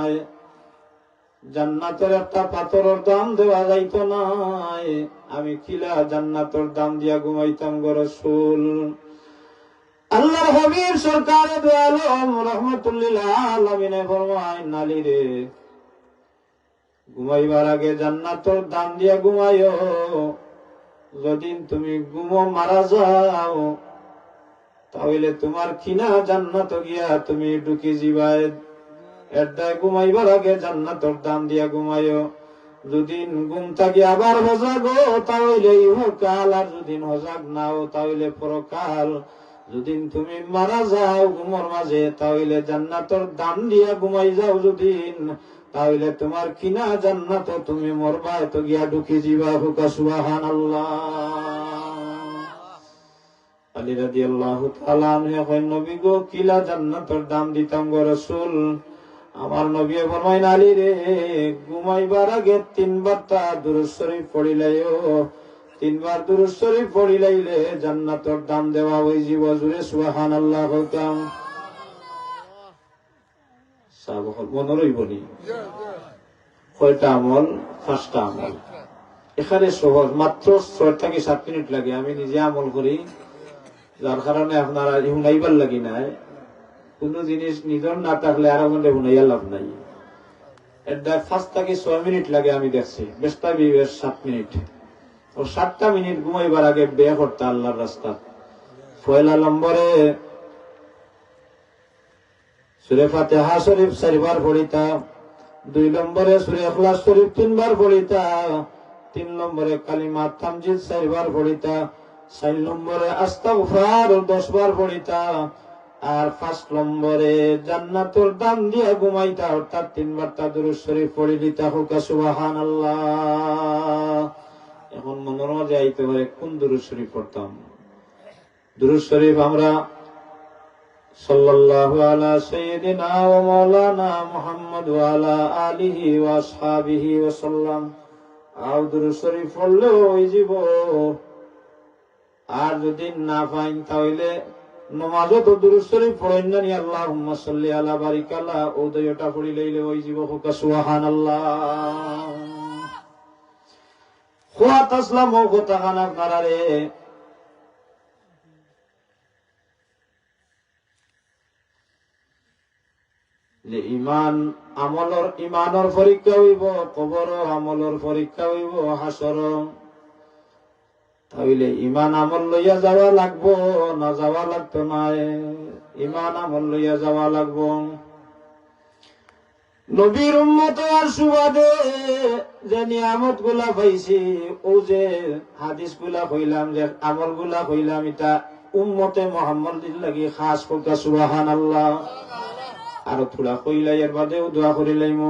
জান্নাতের একটা পাথরের দাম দেওয়া যাইতো না। আমি কিলা জান্নাতের দাম দিয়া ঘুমাইতাম গো রাসূল। আল্লাহর হাবিব সরকারে দো আলম রাহমাতুল লিল আলামিন ফরমায় আলী রে ঘুমাইবার আগে জান্নাতের দাম দিয়া ঘুমাইও। যদি তুমি ঘুমো মারা যাও তাহলে তোমার কিনা জান্নাত গিয়া তুমি ঢুকি যাবাই। এর দায় ঘুমাইবার আগে জান্নাতের দাম দিয়া ঘুমাইও। যদি ঘুম থাকি আবার হজাগো তাহলে ইহকাল, আর যদি হজাগ নাও তাহলে পরকাল। যদি তুমি মারা যাও ঘুমর মাঝে তাহলে জান্নাতের দাম দিয়া ঘুমাই যাও যদি তাহলে তোমার কিনা জান্নাত তুমি মরবা তো গিয়া ঢুকি যাবা। হুকা সুবহানাল্লাহ। আলী রাদিয়াল্লাহু তাআলা আনহু কইন নবী গো কিলা জান্নাতের দাম দিতাম গো রাসূল। আমার নবী ফরমাইন আলী রে ঘুমাইবার আগে 3 বার দুরূদ শরীফ পড়িলাইও। 3 বার দুরূদ শরীফ পড়িলাইলে জান্নাতের দাম দেওয়া হই যাব। জুরে সুবহানাল্লাহ কইতাম। সাবহল মনে রইবনি কয়টা আমল? 5টা আমল। এখানে সহজ, মাত্র 6 থেকে 7 মিনিট লাগে। আমি নিজে আমল করি, যার কারণে আপনারা শুনাইবার লাগি নাই। কোনো জিনিস নিজর না থাকলে আর মনে শুনাইয়া লাভ নাই। এটা 5 থেকে 6 মিনিট লাগে আমি দেখছি, বেশটা বিয়ের 7 মিনিট। ও 7টা মিনিট ঘুমাইবার আগে বে করতে আল্লাহর রাস্তা। পয়লা নম্বরে সূরা ফাতিহা শরীফ 4 বার পড়িতা, 2 নম্বরে সূরা ইখলাস শরীফ 3 বার পড়িতা, 3 নম্বরে কালিমা তামজিদ 4 বার পড়িতা, 4 নম্বরে আস্তাগফার 10 বার পড়িতা, আর 5 নম্বরে জান্নাতুর দাম দিয়া ঘুমাইতা, অর্থাৎ 3 বার দুরূদ শরীফ পড়ি দিতা। হুকা সুবহানাল্লাহ। এখন মনের মাঝে আইতে পারে কোন দুরূদ শরীফ পড়তাম। দুরূদ শরীফ আমরা সাল্লাল্লাহু আলা সাইয়্যিদিনা ওয়া মাওলানা মুহাম্মদ ওয়া আলা আলিহি ওয়া আসহাবিহি ওয়া সাল্লাম। আর দুরূদ শরীফ পড়লে ওই জীব, আর যদি না পাইন তাহলে নামাজও তো দুরূদ শরীফ পড়েন না, আল্লাহুম্মা সাল্লি আলা বারিকাল্লাহ ওদয়টা পড়ি লইলে ওই জীব। হুকা সুবহানাল্লাহ। খোয়া তাসলাম ও কথা খানা কারারে যে ইমান আমলর, ইমানর পরীক্ষা হইব, কবর আমলর পরীক্ষা হইব, হাসর। তাহলে ইমান আমল লইয়া যাওয়া লাগবো না যাওয়া লাগতো না? ইমান আমল লইয়া যাওয়া লাগবো। নবীর উম্মত আর সুবাদে যে নিয়ামত গুলা পাইছি, ও যে হাদিস গুলা কইলাম, যে আমল গুলা কইলাম, এটা উম্মতে মুহাম্মাদির লাগি খাস। হুকা সুবহানাল্লাহ। আর থোড়া কইলাই এর বাদেও দোয়া করিলাইম।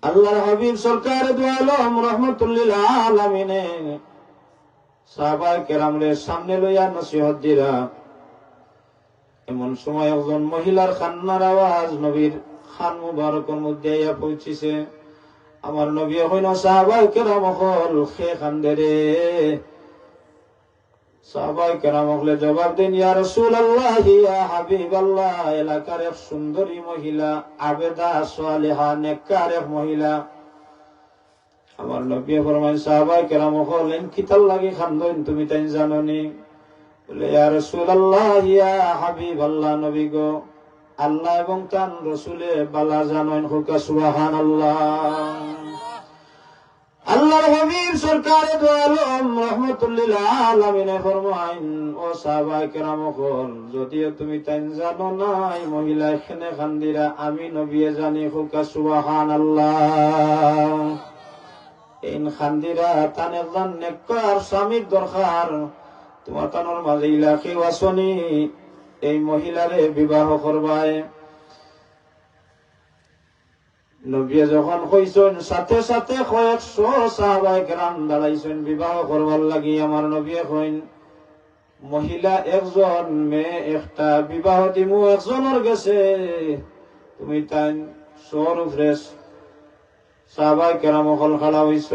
আল্লাহর হাবিব সরকার দু আলম রাহমাতুল্লিল আলামিনে সাহাবায়ে কেরামরে সামনে লইয়া নসিহত দিরা। এমন সময় একজন মহিলার কান্নার আওয়াজ নবীর খান মুবারকের মধ্যে আইয়া পৌঁছিছে। আমার নবী হইল সাহাবায়ে কেরাম হল খে কান্দে রে। সাহাবায়ে কেরাম হলে জবাব দেন, ইয়া রাসূলুল্লাহ, ইয়া হাবিবাল্লাহ, এলাকার এক সুন্দরী মহিলা, আবেদা সালেহা নেককার এক মহিলা। আমার নবী ফরমায়, সাহাবায়ে কেরাম হলেন কিতাল লাগি খান্দেন, তুমি তাই জানোনি? বলে, ইয়া রাসূলুল্লাহ, ইয়া হাবিবাল্লাহ, নবী গো, আল্লাহ এবং তার রাসূলে বালা জানেন। হুকা সুবহানাল্লাহ। আল্লাহর হাবিব সরকারে দু আলম রাহমাতুল্লিল আলামিনে ফরমাইন, ও সাহাবায়ে কেরাম হল, যদিও তুমি তাই জানো না, এই মহিলা এখানে খান্দিরা, আমি নবী জানি। হুকা সুবহানাল্লাহ। এই খান্দিরা তানে জান নেককার স্বামীর দরকার, তোমার তানোর মাঝে ইলাকি ওয়াসনি, এই মহিলারে বিবাহ করবায়। নবী যখন কইছেন, সাথে সাথে কয়েকশো সাহাবায়ে কেরাম দাঁড়াইছেন বিবাহ করবার লাগি। আমার নবী কইন, মহিলা একজন, মেয়ে একটা, বিবাহ দিমু একজনের গেছে, তুমি তাই শোর ফ্রেশ। সাহাবায়ে কেরাম হল খাড়া হইছ।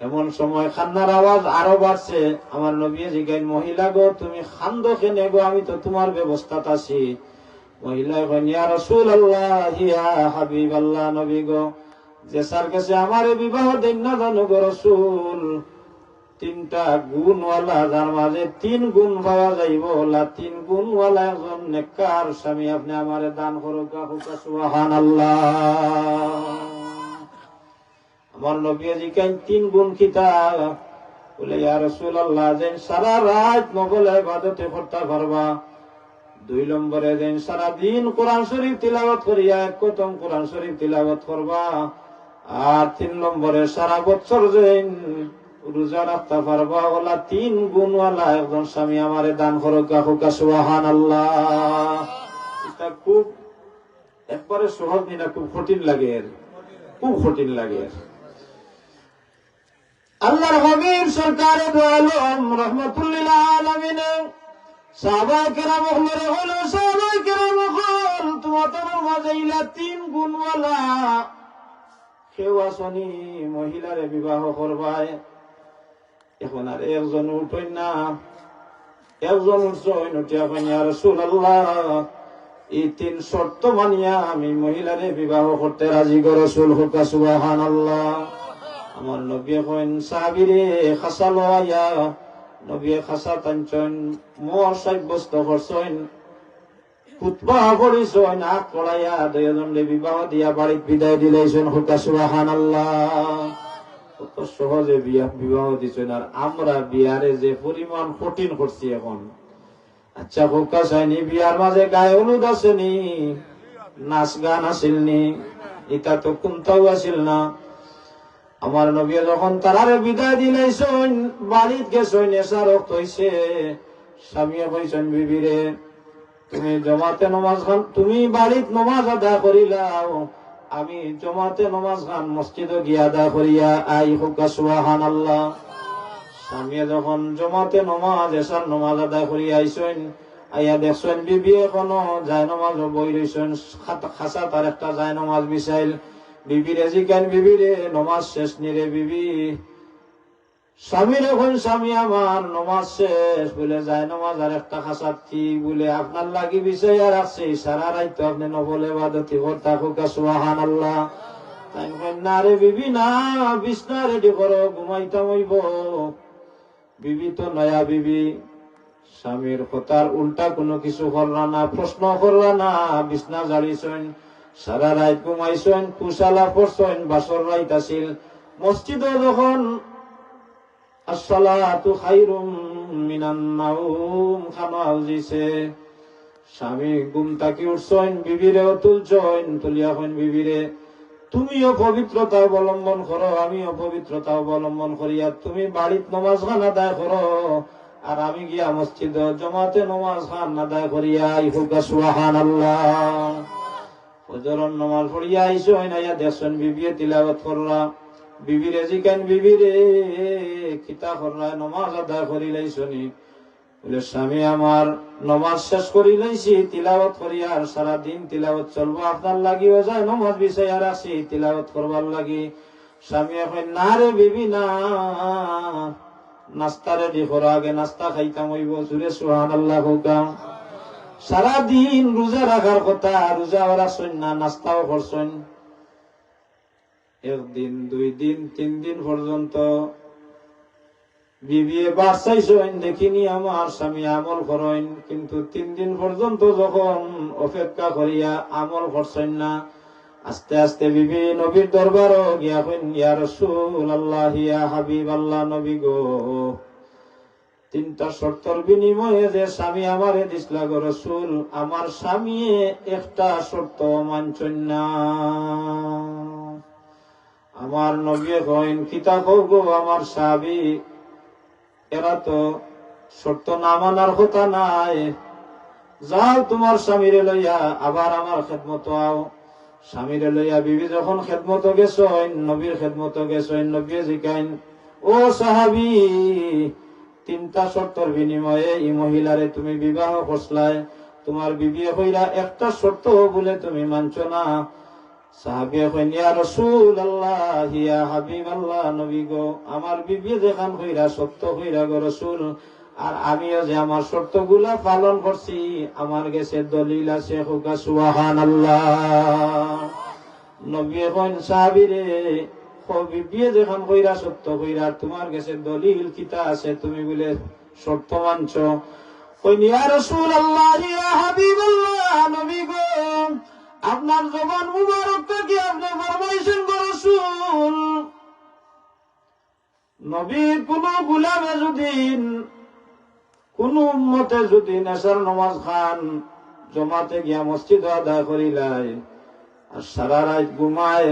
এমন সময় খান্নার আওয়াজ আরো বাড়ছে। আমার নবী জিজ্ঞাসা, মহিলা গো, তুমি খান্দো কেনে গো? আমি তো তোমার ব্যবস্থাত আছি। মহিলা কইন, ইয়া রাসূলুল্লাহ, ইয়া হাবিবাল্লাহ, নবী গো, যে স্যার কাছে আমারে বিবাহ দেন না জানো গো রাসূল, 3টা গুণওয়ালা, যার মাঝে 3 গুণ পাওয়া যাইব, 3 গুণওয়ালা একজন নেককার স্বামী আপনি আমারে দান করুক। হুকা সুবহানাল্লাহ। আমার নবী জিজ্ঞাসা, 3 গুণ কিতা? বলে, ইয়া রাসূলুল্লাহ, যেন সারা রাত নফল ইবাদতে করতে পারবা। 2 নম্বরে যেন সারা দিন কোরআন শরীফ তিলাওয়াত করিয়া এক কতম কোরআন শরীফ তিলাওয়াত করবা। আর 3 নম্বরে সারা বছর যেন রোজা রাখতে পারবা। ওলা 3 গুণওয়ালা একজন স্বামী আমারে দান করুক। হুকা সুবহানাল্লাহ। এটা খুব একবারে সহজ না, খুব কঠিন লাগে, খুব কঠিন লাগে। আল্লাহর হাবিব সরকারে দু আলম রাহমাতুল্লিল আলামিনে সাহাবায়ে কেরাম হল, সাহাবায়ে কেরাম হল, তোমাদের মাঝে ইলা 3 গুণওয়ালা কেউ আসনি, মহিলারে বিবাহ করবায়। এখন আর একজন উঠেন না, একজন উঠছেন, উঠিয়া কইন, ইয়া রাসূলুল্লাহ, এই 3 শর্ত মানিয়া আমি মহিলারে বিবাহ করতে রাজি গো রাসূল। হুকা সুবহানাল্লাহ। আমার নবী কইন, সাহাবীরে খাসা লইয়া, নবী খাসা টানছেন, মোর সাব্যস্ত করছেন। খুতবা পড়িছেন, আগ পড়াইয়া দুইজনকে বিবাহ দিয়া বাড়িত বিদায় দিলেছেন। হুকা সুবহানাল্লাহ। কত সহজে বিবাহ দিচ্ছেন। আর আমরা বিয়ারে যে পরিমাণ কঠিন করছি এখন। আচ্ছা হুকা চাইনি বিয়ার মাঝে গায়ে হলুদ আসেনি, নাচ গান আসিলনি, এটা তো কোনটাও আসিল না। আমার নবী যখন তারারে বিদায় দিলেছেন, বাড়িত গেছেন, এসা রক্ত হইছে, স্বামী কইছেন বিবিরে তুমি জমাতে নমাজ খান, তুমি বাড়িত নমাজ আদায় করিলাও, আমি জমাতে নমাজ খান মসজিদে গিয়া আদায় করিয়া আই। হুকা সুবহানাল্লাহ। স্বামী যখন জমাতে নমাজ এসার নমাজ আদায় করিয়া আইছেন, আইয়া দেখছেন বিবি এখনো যায় নমাজ বই রইছেন, খাসা তার একটা যায় নমাজ মিসাইল। বিবিরে জিজ্ঞান বিবিরে নমাজ শেষ নিরে বিবি? স্বামীর এখন স্বামী আমার নমাজ শেষ বলে যায় নমাজ আর একটা খাসাত কি বলে আপনার লাগি বিষয় রাখছে, সারা রাত তো আপনি নফল ইবাদত করতা। হুকা সুবহানাল্লাহ। তাই না রে বিবি, না বিছনা রেডি করো, ঘুমাইতাম হইব। বিবি তো নয়া বিবি, স্বামীর কথার উল্টা কোনো কিছু করলা না, প্রশ্ন করলা না, বিছনা জাড়িছেন, সারা রাত ঘুমাইছেন, কুশালা পড়ছেন। বাসর রাত আসিল, মসজিদে যখন আসসালাতু খায়রুম মিনান নাওম খানা হইছে, স্বামী ঘুম থাকি উঠছেন, বিবিরেও তুলছেন, তুলিয়া কইন বিবিরে তুমিও পবিত্রতা অবলম্বন করো, আমি অপবিত্রতা অবলম্বন করিয়া তুমি বাড়িত নমাজ খান আদায় করো, আর আমি গিয়া মসজিদ জমাতে নমাজ খান আদায় করিয়া। হুকা সুবহানাল্লাহ। ফজরের নমাজ পড়িয়া আইছেন, আইয়া দেখছেন বিবিয়ে তিলাওয়াত করলা। বিবিরে জিজ্ঞান বিবিরে কিতা করলা? নমাজ আদায় করি লাইছনি? বলে স্বামী আমার নমাজ শেষ করি লাইছি, তিলাওয়াত করি, আর সারা দিন তিলাওয়াত চলবো, আপনার লাগিও যায় নমাজ বিছাইয়া রাখছি তিলাওয়াত করবার লাগি। স্বামী এখন না রে বিবি না, নাস্তা রেডি করো, আগে নাস্তা খাইতাম হইব। জুড়ে সুবহানাল্লাহ হুকা। সারা দিন রোজা রাখার কথা, রোজা রাখছেন না, নাস্তাও করছেন। একদিন, 2 দিন, 3 দিন পর্যন্ত বিবিয়ে বাঁচাইছেন, দেখিনি আমার স্বামী আমল করেন, কিন্তু 3 দিন পর্যন্ত যখন অপেক্ষা করিয়া আমল করছেন না, আস্তে আস্তে বিবি নবীর দরবারও গিয়া কইন ইয়া রাসূলুল্লাহ, ইয়া হাবিবাল্লাহ, নবী গো 3টা শর্তর বিনিময়ে যে স্বামী আমারে দিছলা গো রাসূল, আমার স্বামী একটা শর্ত মানছেন না। আমার নবী কইন কিতা কও আমার সাহাবী, এরা তো শর্ত না মানার কথা নাই, যাও তোমার স্বামীরে লইয়া আবার আমার খেদমত আও। স্বামীরে লইয়া বিবি যখন খেদমত গেছেন, নবীর খেদমত গেছেন, নবী জিকাইন ও সাহাবী 3টা শর্তর বিনিময়ে এই মহিলারে তুমি বিবাহ করছলাই, তোমার বিবি কইরা একটা শর্ত বলে তুমি মানছো না। সাহাবী কইন ইয়া রাসূলুল্লাহ, ইয়া হাবিবাল্লাহ, নবী গো আমার বিবি যেখান কইরা সত্য কইরা গো রাসূল, আর আমিও যে আমার শর্তগুলা পালন করছি, আমার কাছে দলিল আছে। হুকা সুবহানাল্লাহ। নবী কইন সাহাবীরে বিবি যেখান কইরা সত্য কইরা, তোমার কাছে দলিল কিতা আছে, তুমি বলে শর্ত মানছো? কইন ইয়া রাসূলুল্লাহ, ইয়া হাবিবাল্লাহ, নবী গো আপনার জবান মুবারক থেকে আপনি ফরমাইছেন গো রাসূল, নবীর কোন গোলামে যদি, কোন উম্মতে যদি নেশার নমাজ খান জমাতে গিয়া মসজিদ আদায় করিলাই, আর সারা রাত ঘুমায়,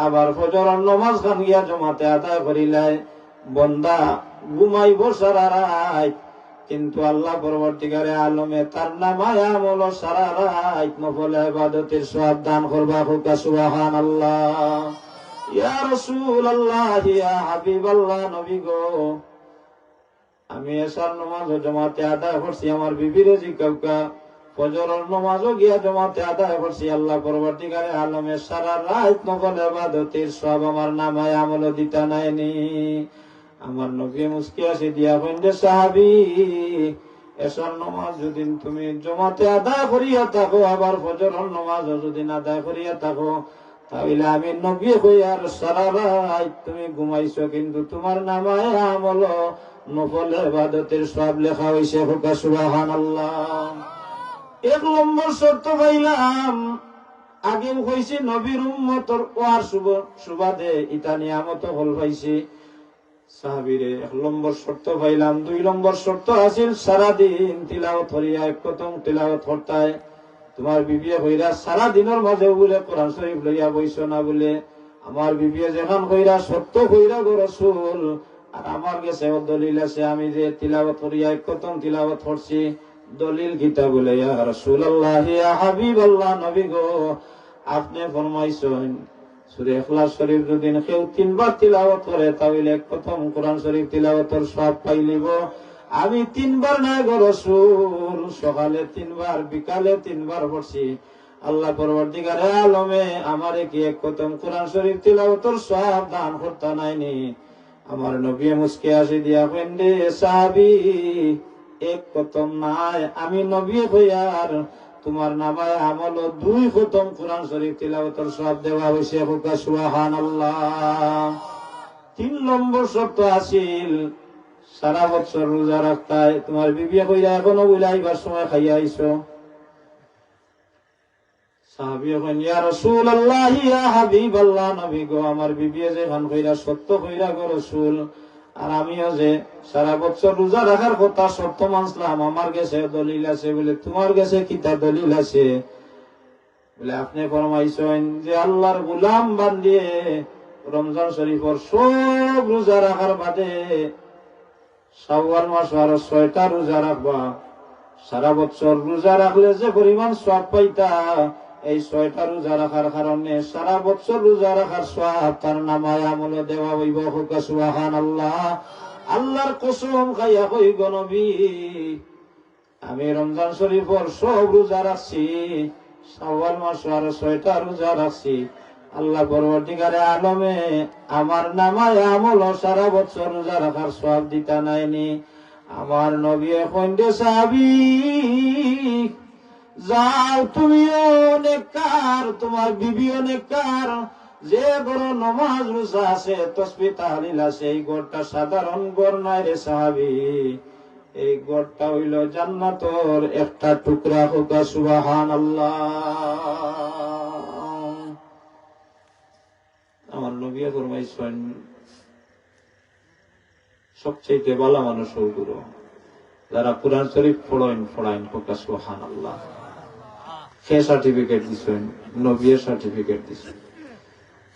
আবার ফজরের নমাজ খান গিয়া জমাতে আদায় করিলাই, বন্দা ঘুমাইব সারা রাত, কিন্তু আল্লাহ পরবর্তীকারে আলমে তার নামায় আমল সারা রাত নফল ইবাদতের সওয়াব দান করবা। হুকা সুবহানাল্লাহ। ইয়া রাসূলুল্লাহ, ইয়া হাবিবাল্লাহ, নবী গো আমি এশার নামাজ জমাতে আদায় করছি, আমার বিবিরে জিজ্ঞাসা ফজরের নামাজও গিয়া জমাতে আদায় করছি, আল্লাহ পরবর্তীকারে আলমে সারা রাত নফল ইবাদতের সওয়াব আমার নামায় আমল দিতা নাইনি। আমার নবী মুস্কি আসি দিয়া কইন সাহাবী, এশার নামাজ যদি তুমি জমাতে আদায় করিয়া থাকো, আবার ফজরের নামাজও যদি আদায় করিয়া থাকো, তাহলে আমি নবী কই আর সারা রাত তুমি ঘুমাইছো, কিন্তু তোমার নামায় আমল নফল ইবাদতের সওয়াব লেখা হইছে। হুকা সুবহানাল্লাহ। এক নম্বর শর্ত পাইলাম, আগে হয়েছে নবীর উম্মতর ওয়ার সুবাদে ইটা নিয়ামত হল পাইছি সাহাবীরে। এক নম্বর শর্ত পাইলাম। 2 নম্বর শর্ত আছিল সারাদিন তিলাওয়াত হরিয়া এক কথম তিলাওয়াত হরতায়। তোমার বিবিয়ে হইরা সারা দিনের মাঝে বলে কোরআন শরীফ লইয়া বইছ না বলে, আমার বিবিয়ে যেখান হইরা সত্য হইরা গো রাসূল, আর আমার কাছে দলিল আছে আমি যে তিলাওয়াত হরিয়া এক কথম তিলাওয়াত হরছি। দলিল গীতা বলে, ইয়া রাসূলুল্লাহ ইয়া হাবিবাল্লাহ, নবী গো আপনি ফরমাইছেন সূরা ইখলাস শরীফ যদি কেউ 3 বার তিলাওয়াত করে তাহলে প্রথম কোরআন শরীফ তিলাওয়াতের সওয়াব পাইলিব। আমি 3 বার না গো রাসূল, সকালে 3 বার বিকালে 3 বার পড়ছি। আল্লাহ পরবর্তীকারে আলমে আমারে কি এক প্রথম কোরআন শরীফ তিলাওয়াতের সওয়াব দান করতে নাইনি? আমার নবী মুস্কে আসি দিয়া কইন্দে, সাহাবী এক প্রথম নাই, আমি নবী হইয়ার তোমার নামায় আমল 2 খতম কোরআন শরীফ তিলাওয়াতের সওয়াব দেওয়া হইছে। হুকা সুবহানাল্লাহ। 3 নম্বর শর্ত আছিল সারা বছর রোজা রাখতায়। তোমার বিবি কইরা এখনো বুলাইবার সময় খাইয়া আইছো। সাহাবী কইন, ইয়া রাসূলুল্লাহ ইয়া হাবিবাল্লাহ, নবী গো আমার বিবি যে খান কইরা সত্য কইরা গো রাসূল, আর আমিও যে সারা বছর রোজা রাখার কথা শর্ত মানলাম, আমার কাছে দলিল আছে বলে। তোমার কাছে কিতা দলিল আছে বলে? আপনি ফরমাইছেন যে আল্লাহর গোলাম বান্দিয়ে রমজান শরীফের সব রোজা রাখার বাদে শাওয়াল মাস আর 6টা রোজা রাখবা। সারা বছর রোজা রাখলে যে পরিমাণ সওয়াব পাইতা, এই 6টা রোজা রাখার কারণে সারা বছর রোজা রাখার সওয়াব তার নামায় আমল দেওয়া হইব। হুকা সুবহানাল্লাহ। আল্লাহর কসম খাইয়া কই গো নবী, আমি রমজান শরীফের সব রোজা রাখছি, শাওয়াল মাস আর 6টা রোজা রাখছি। আল্লাহ পরবর্তীকারে আলমে আমার নামায় আমল সারা বছর রোজা রাখার সওয়াব দিতা নাইনি। আমার নবী কইন্দে, সাহাবী যাও, তুমিও নেককার, তোমার বিবিও নেককার। যে বড় নমাজ রোজা আছে, তাসবিহ তাহলিল আছে, এই গড়টা সাধারণ গড় নাই রে সাহাবী, এই গড়টা হইল জান্নাতের একটা টুকরা। হুকা সুবহানাল্লাহ। আমার নবী ফরমাইছেন সবচেয়ে ভালো মানুষ হইল যারা কোরআন শরীফ পড়াইন। হুকা সুবহানাল্লাহ। কে সার্টিফিকেট দিছেন? নবী সার্টিফিকেট দিছেন।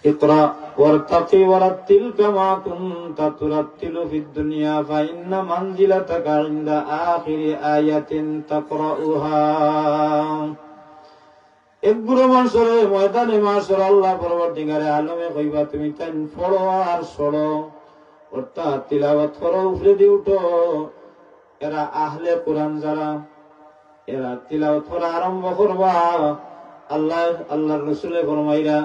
ইকরা ওয়ারতাকি ওয়ারাতিল কামা কুনতা তুরাতিলু ফিদ দুনিয়া ফাইন্না মানজিলাতাকা ইনদা আখিরি আয়াতিন তাকরাউহা। এক বুড়ো মানুষরে ময়দানে মাসর আল্লাহ পরবর্তীকারে আলমে কইবা, তুমি তাই পড়ো আর ছড়ো, অর্থাৎ তিলাওয়াত করো, উপরে দিয়ে উঠো। এরা আহলে কোরআন যারা, এরা তিলাওয়াত করা আরম্ভ করবা। আল্লাহর রাসূল ফরমাইরা,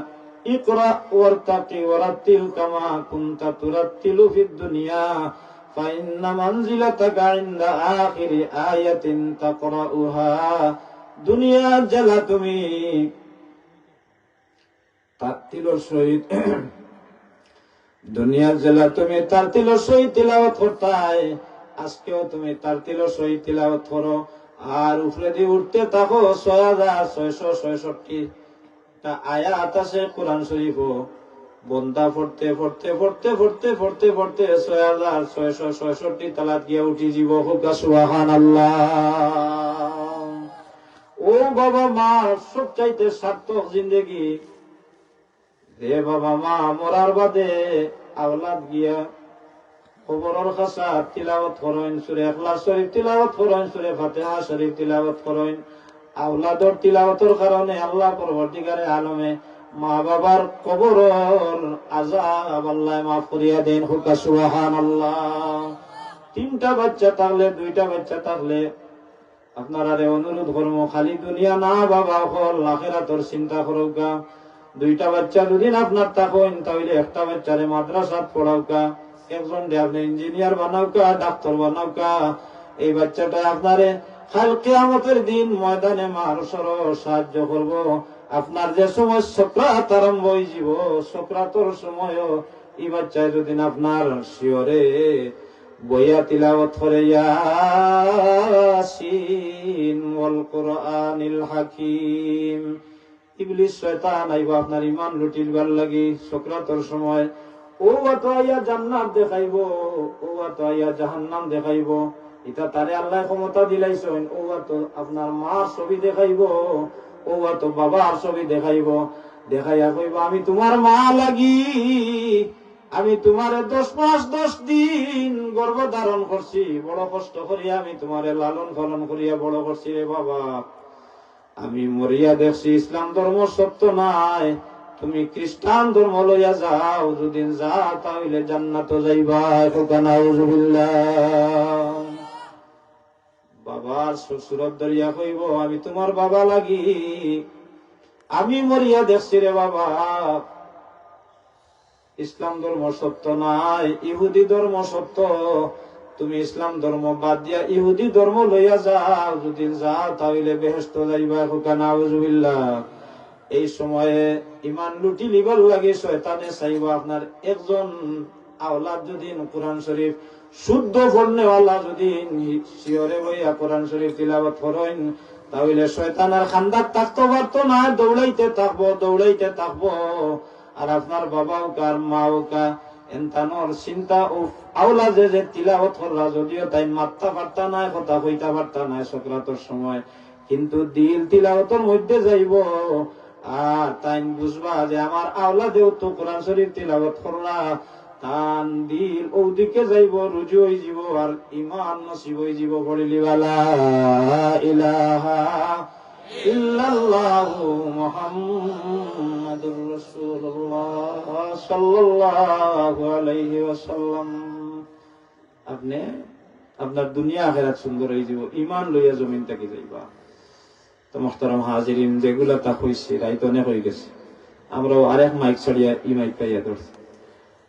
ইকরা ওয়ারতাকি ওয়ারাতিল কামা কুনতা তুরাতিলু ফিদ দুনিয়া ফাইন্না মানজিলাতাকা ইনদা আখিরি আয়াতিন তাকরাউহা। দুনিয়ার জ্বালা তুমি তারতিলর সহিত দুনিয়ার জ্বালা তুমি তারতিলর সহিত তিলাওয়াত করতাই, আজকেও তুমি তারতিলর সহিত তিলাওয়াত করো। আর উপরে দিয়ে উঠতে থাকো 6666 আয়াত আছে কোরআন শরীফ। বন্দা পড়তে পড়তে পড়তে পড়তে পড়তে পড়তে 6666 তালাত গিয়ে উঠি জীব। হুকা সুবহানাল্লাহ। ও বাবা মা সবচাইতে সার্থক জিন্দেগি যে বাবা মা মরার বাদে আওলাদ গিয়া কবরের কাছে তিলাওয়াত করেন, সূরা ইখলাস শরীফ তিলাওয়াত করেন, সূরা ফাতিহা শরীফ তিলাওয়াত করেন। আওলাদর তিলাওয়াতের কারণে আল্লাহ পরবর্তীকারে আলমে মা বাবার কবরের আযাব আল্লাহ মাফ করিয়া দেন। হুকা সুবহানাল্লাহ। 3টা বাচ্চা থাকলে 2টা বাচ্চা থাকলে আপনারা অনুরোধ করবো, খালি দুনিয়া না বাবা হল আখিরাতের চিন্তা করুকা। 2টা বাচ্চা যদি আপনার থাকেন তাহলে একটা বাচ্চারে মাদ্রাসাত পড়াওকা, একজন আপনি ইঞ্জিনিয়ার বানাওকা, ডাক্তার বানাওকা। এই বাচ্চাটা আপনারে কাল কিয়ামতের দিন ময়দানে মাহশর সাহায্য করব। আপনার যে সময় সকরাত আরম্ভ হইব, সকরাতের সময় এই বাচ্চায় যদি আপনার শিওরে বইয়া তিলাওয়াত করে ইয়াসিন ওয়াল কুরআনিল হাকিম। ইবলিস শয়তান আইবা আপনার ইমান লুটিলবার লাগি সকরাতের সময়। ও তো আইয়া জান্নাত দেখাইব, ও তো আইয়া জাহান্নাম দেখাইব। এটা তারে আল্লাহ ক্ষমতা দিলাইছেন। ও তো আপনার মার ছবি দেখাইব, ও তো বাবার ছবি দেখাইব। দেখাইয়া কইব আমি তোমার মা লাগি, আমি তোমারে 10 মাস 10 দিন গর্ভ ধারণ করছি, বড় কষ্ট করিয়া আমি তোমারে লালন পালন করিয়া বড় করছি রে বাবা। আমি মরিয়া দেখছি ইসলাম ধর্ম সত্য নাই, তুমি খ্রিস্টান ধর্ম লইয়া যাও, যদি যাও তাহলে জান্নাত যাইবা। বাবার শ্বশুরত ধরিয়া কইব আমি তোমার বাবা লাগি, আমি মরিয়া দেখছি রে বাবা ইসলাম ধর্ম সত্য নাই, ইহুদি ধর্ম সত্য। তুমি ইসলাম ধর্ম বাদ দিয়া ইহুদি ধর্ম লইয়া যাও, যদি যাও তাহলে বেহেশত যাইবা। নাউজুবিল্লাহ। এই সময়ে ইমান লুটি লিবার লাগে শয়তানে চাইবা আপনার একজন আওলাদ যদি কোরআন শরীফ শুদ্ধ পড়নেওয়ালা যদি শিয়রে বইয়া কোরআন শরীফ তিলাওয়াত করেন, তাহলে শয়তানের খান্দার থাকতে পারতো না, দৌড়াইতে থাকবো। আর আপনার বাবাও কার মাও কা এনতানোর চিন্তা ও আওলা যে তিলাওয়াত করলা, যদিও তাই মারতা পারতা নাই, কথা কইতা পারতা নাই সকরাতের সময়, কিন্তু দিল তিলাওয়াতের মধ্যে যাইব। আর তাই বুঝবা যে আমার আওলা দেও তো কোরআন শরীফ তিলাওয়াত করলা, তান দিল ওদিকে যাইব, রুজু হয়ে যাব আর ইমান নসিব হয়ে যাব। পড়িলি লা ইলাহা ইল্লাল্লাহু মুহাম্মাদুর রাসূলুল্লাহ সাল্লাল্লাহু আলাইহি ওয়াসাল্লাম। আপনি আপনার দুনিয়া আখিরাত সুন্দর হয়ে যাব, ইমান লইয়া জমিন থেকে যাইবা। তো মুহতারাম হাজিরিন, যেগুলা তা কইছি রাইত অনেক হয়ে গেছে, আমরাও আরেক মাইক ছাড়িয়া ই মাইক পাইয়া ধরছি।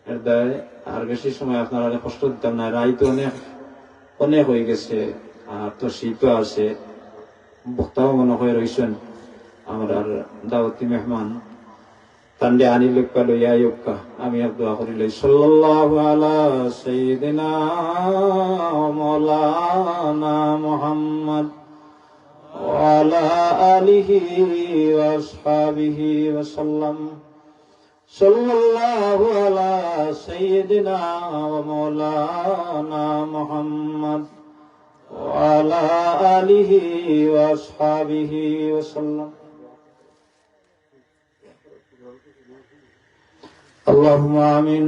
এর দায় আর বেশি সময় আপনারা কষ্ট দিতাম না, রাইত অনেক হয়ে গেছে। আর তো শীতও আছে, বক্তাও মনে হয় রয়েছেন আমার দাওয়াতি মেহমান, তান্ডে আনি লোকা লইয়া ইয়োক্কা আমি আর দোয়া করি লই। সাল্লাল্লাহু আলা সাইয়্যিদিনা ওয়া মাওলানা মুহাম্মদ ওয়া আলা আলিহি ওয়া আসহাবিহি ওয়া সাল্লাম। সাল্লাল্লাহু আলা সাইয়্যিদিনা ওয়া মাওলানা মুহাম্মদ ওয়া আলা আলিহি ওয়া আসহাবিহি ওয়া সাল্লাম। اللهم آمين.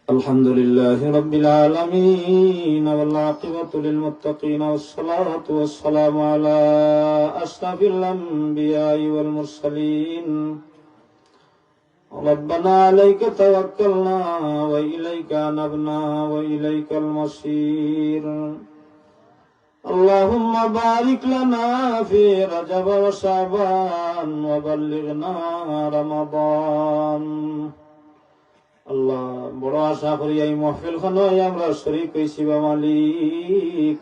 الحمد لله رب العالمين والعاقبة للمتقين والصلاة والسلام على أشرف الأنبياء والمرسلين. ربنا عليك توكلنا وإليك أنبنا وإليك المصير. اللهم بارك لنا في رجب وشعبان وبلغنا رمضان. আল্লাহ, বড় আশা করি এই মাহফিল খানায় আমরা শরীক হইছি বা মালিক।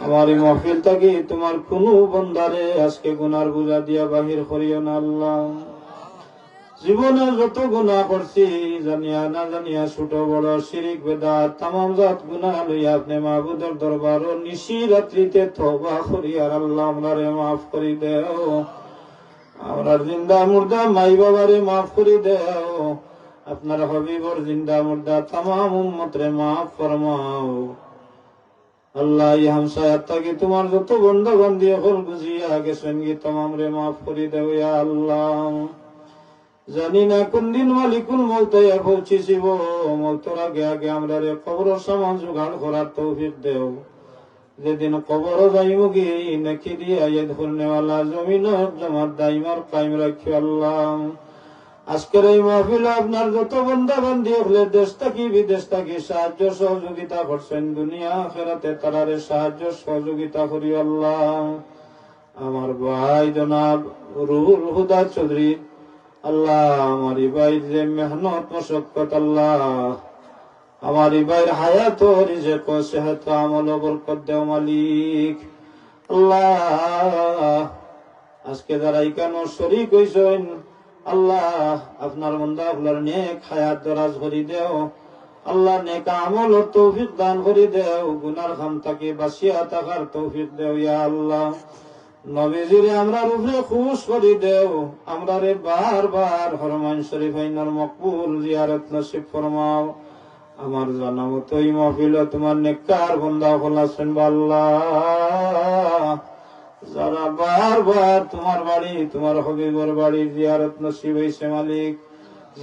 আমার এই মাহফিল থেকে তোমার কোন বন্দারে আজকে গুনার বোঝা দিয়া বাহির করিও না আল্লাহ। জীবনে যত গুনাহ করছি জানিয়া না জানিয়া, ছোট বড় শিরিক বেদাত তামাম জাত গুনাহ লইয়া আপনি মাহবুদের দরবার ও নিশি রাত্রিতে তওবা করি আর আল্লাহ আমরারে মাফ করি দেও। আমরার জিন্দা মুর্দা মাই বাবারে মাফ করি দেও। আপনার হাবিবর জিন্দা মুর্দা তামাম উম্মতরে মাফ ফরমাও আল্লাহ। এই হামসায়াত থাকি তোমার যত বন্ধ বান্ধি হল বুঝিয়া গেছেন গি তামাম রে মাফ করি দেও ইয়া আল্লাহ। জানি না কোন দিন মালিকুল মৌতাইয়া পৌঁছিছিব, মৌতর আগে আগে আমরা রে কবর সামান জোগাড় করার তৌফিক দেও। যেদিন কবর যাইব গি নাকি দিয়া ইয়াদ করনেওয়ালা জমিন জমার দাইমার কায়েম রাখি আল্লাহ। আজকের এই মাহফিলে আপনার যত বান্দা বান্দি হলে দেশ থাকি বিদেশ থাকি সাহায্য সহযোগিতা করছেন, দুনিয়া আখিরাতে তারারে সাহায্য সহযোগিতা করি আল্লাহ। আমার ভাই জনাব রুহুল হুদা চৌধুরী আল্লাহ, আমার ভাই যে মেহনত মশক্কত আল্লাহ, আমার ভাইয়ের হায়াত ও রিজক ও সেহত আমল বরকত দেও মালিক আল্লাহ। আজকে যারা এখানে শরীক হইছেন আল্লাহ, আপনার বান্দা আপনার নেক হায়াত দরাজ করি দেও আল্লাহ নেক আমল ও তৌফিক দান করে দেও, গুনার খাম থেকে বাঁচিয়া থাকার তৌফিক দেও ইয়া আল্লাহ। নবীজিরে আমরা উপরে খুশ করে দেও, আমরা রে বারবার হরমান শরীফ আইনার মকবুল জিয়ারত নসিব ফরমাও। আমার জানামত এই মাহফিল তোমার নেককার বান্দা হল আছেন আল্লাহ, যারা বারবার তোমার বাড়ি তোমার হবিবর বাড়ি জিয়ারত নসিব হইছে মালিক,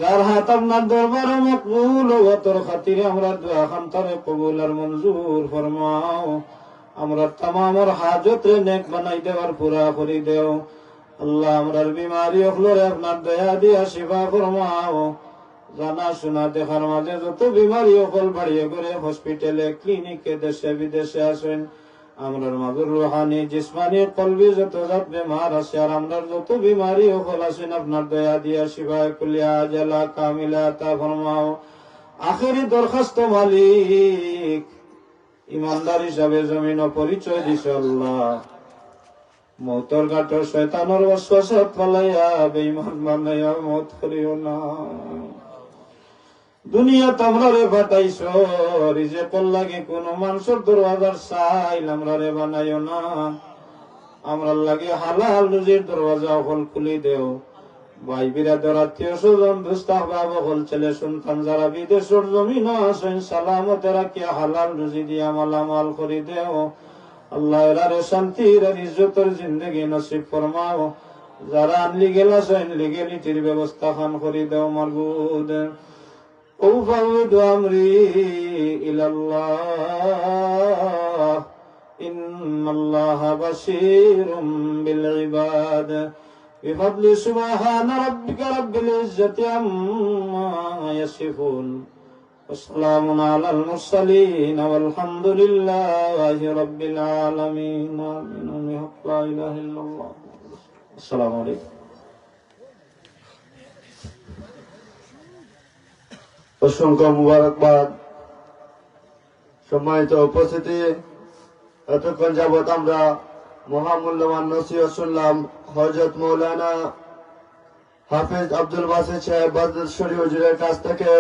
যার হাত আপনার দরবারে মকবুল ও তোর খাতিরে আমরা দোয়া খান তারে কবুল আর মঞ্জুর ফরমাও। আমরা তামামর হাজত রে নেক বানাই দেওয়ার পুরা করে দেও আল্লাহ। আমরার বিমারি হলরে আপনার দয়া দিয়া শিফা ফরমাও। জানা শোনা দেখার মাঝে যত বিমারি হল বাড়িয়ে করে হসপিটালে ক্লিনিকে দেশে বিদেশে আসেন, আমরার মাঝে রুহানি জিসমানি কলবি যত জাত বেমার আছে আর আমরার যত বিমারি হল আছেন আপনার দয়া দিয়া শিফা কুলিয়া জালা কামিলা তা ফরমাও। আখেরি দরখাস্ত মালিক, ইমানদার হিসাবে জমিন পরিচয় দিছে আল্লাহ, মৌতর ঘাটর শয়তানের ওয়াসওয়াসা ফালাইয়া বেঈমান বানাইয়া মত করিও না। দুনিয়া তোমরা রে বাতাইছো, রিজেকর লাগে কোন মানুষের দরওয়াজার চাইল আমরা রে বানাইও না। আমরা লাগে হালাল রুজির দরওয়াজা হল খুলি দেও। ভাই বিরাদর আত্মীয় স্বজন দুস্তাহ বাবা হল ছেলে সন্তান যারা বিদেশের জমিন আছেন সালামতে রাখিয়া হালাল রুজি দিয়া মালামাল করে দেও আল্লাহ। এরারে শান্তির আর ইজ্জতের জিন্দগি নসিব ফরমাও। যারা আনলিগেল আছেন লিগেলিটির ব্যবস্থা খান করে দেও মারবুদ। উফাউদু আমরি ইলাল্লাহ, ইন্নাল্লাহা বাশীরুম বিল ইবাদ। بفضل سبحان ربك رب العزة عما يصفون، وسلام على المرسلين والحمد لله رب العالمين. آمين. لا إله إلا الله. السلام عليكم. অসংখ্য মুবারকবাদ। সম্মানিত উপস্থিতি, এতক্ষণ যাবৎ আমরা মহামূল্যবান নসিহত শুনলাম হযরত মাওলানা হাফেজ আব্দুল বাসিত সাহেব বাদশরী হুজুরের কাছ থেকে।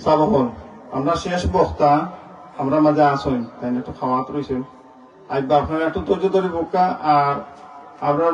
সাবহন আমরা শেষ বক্তা, আমরা মাঝে আসুন তাই না, একটু খাওয়া রয়েছে। আজ আপনারা একটু ধৈর্য ধরে বোকা আর আপনার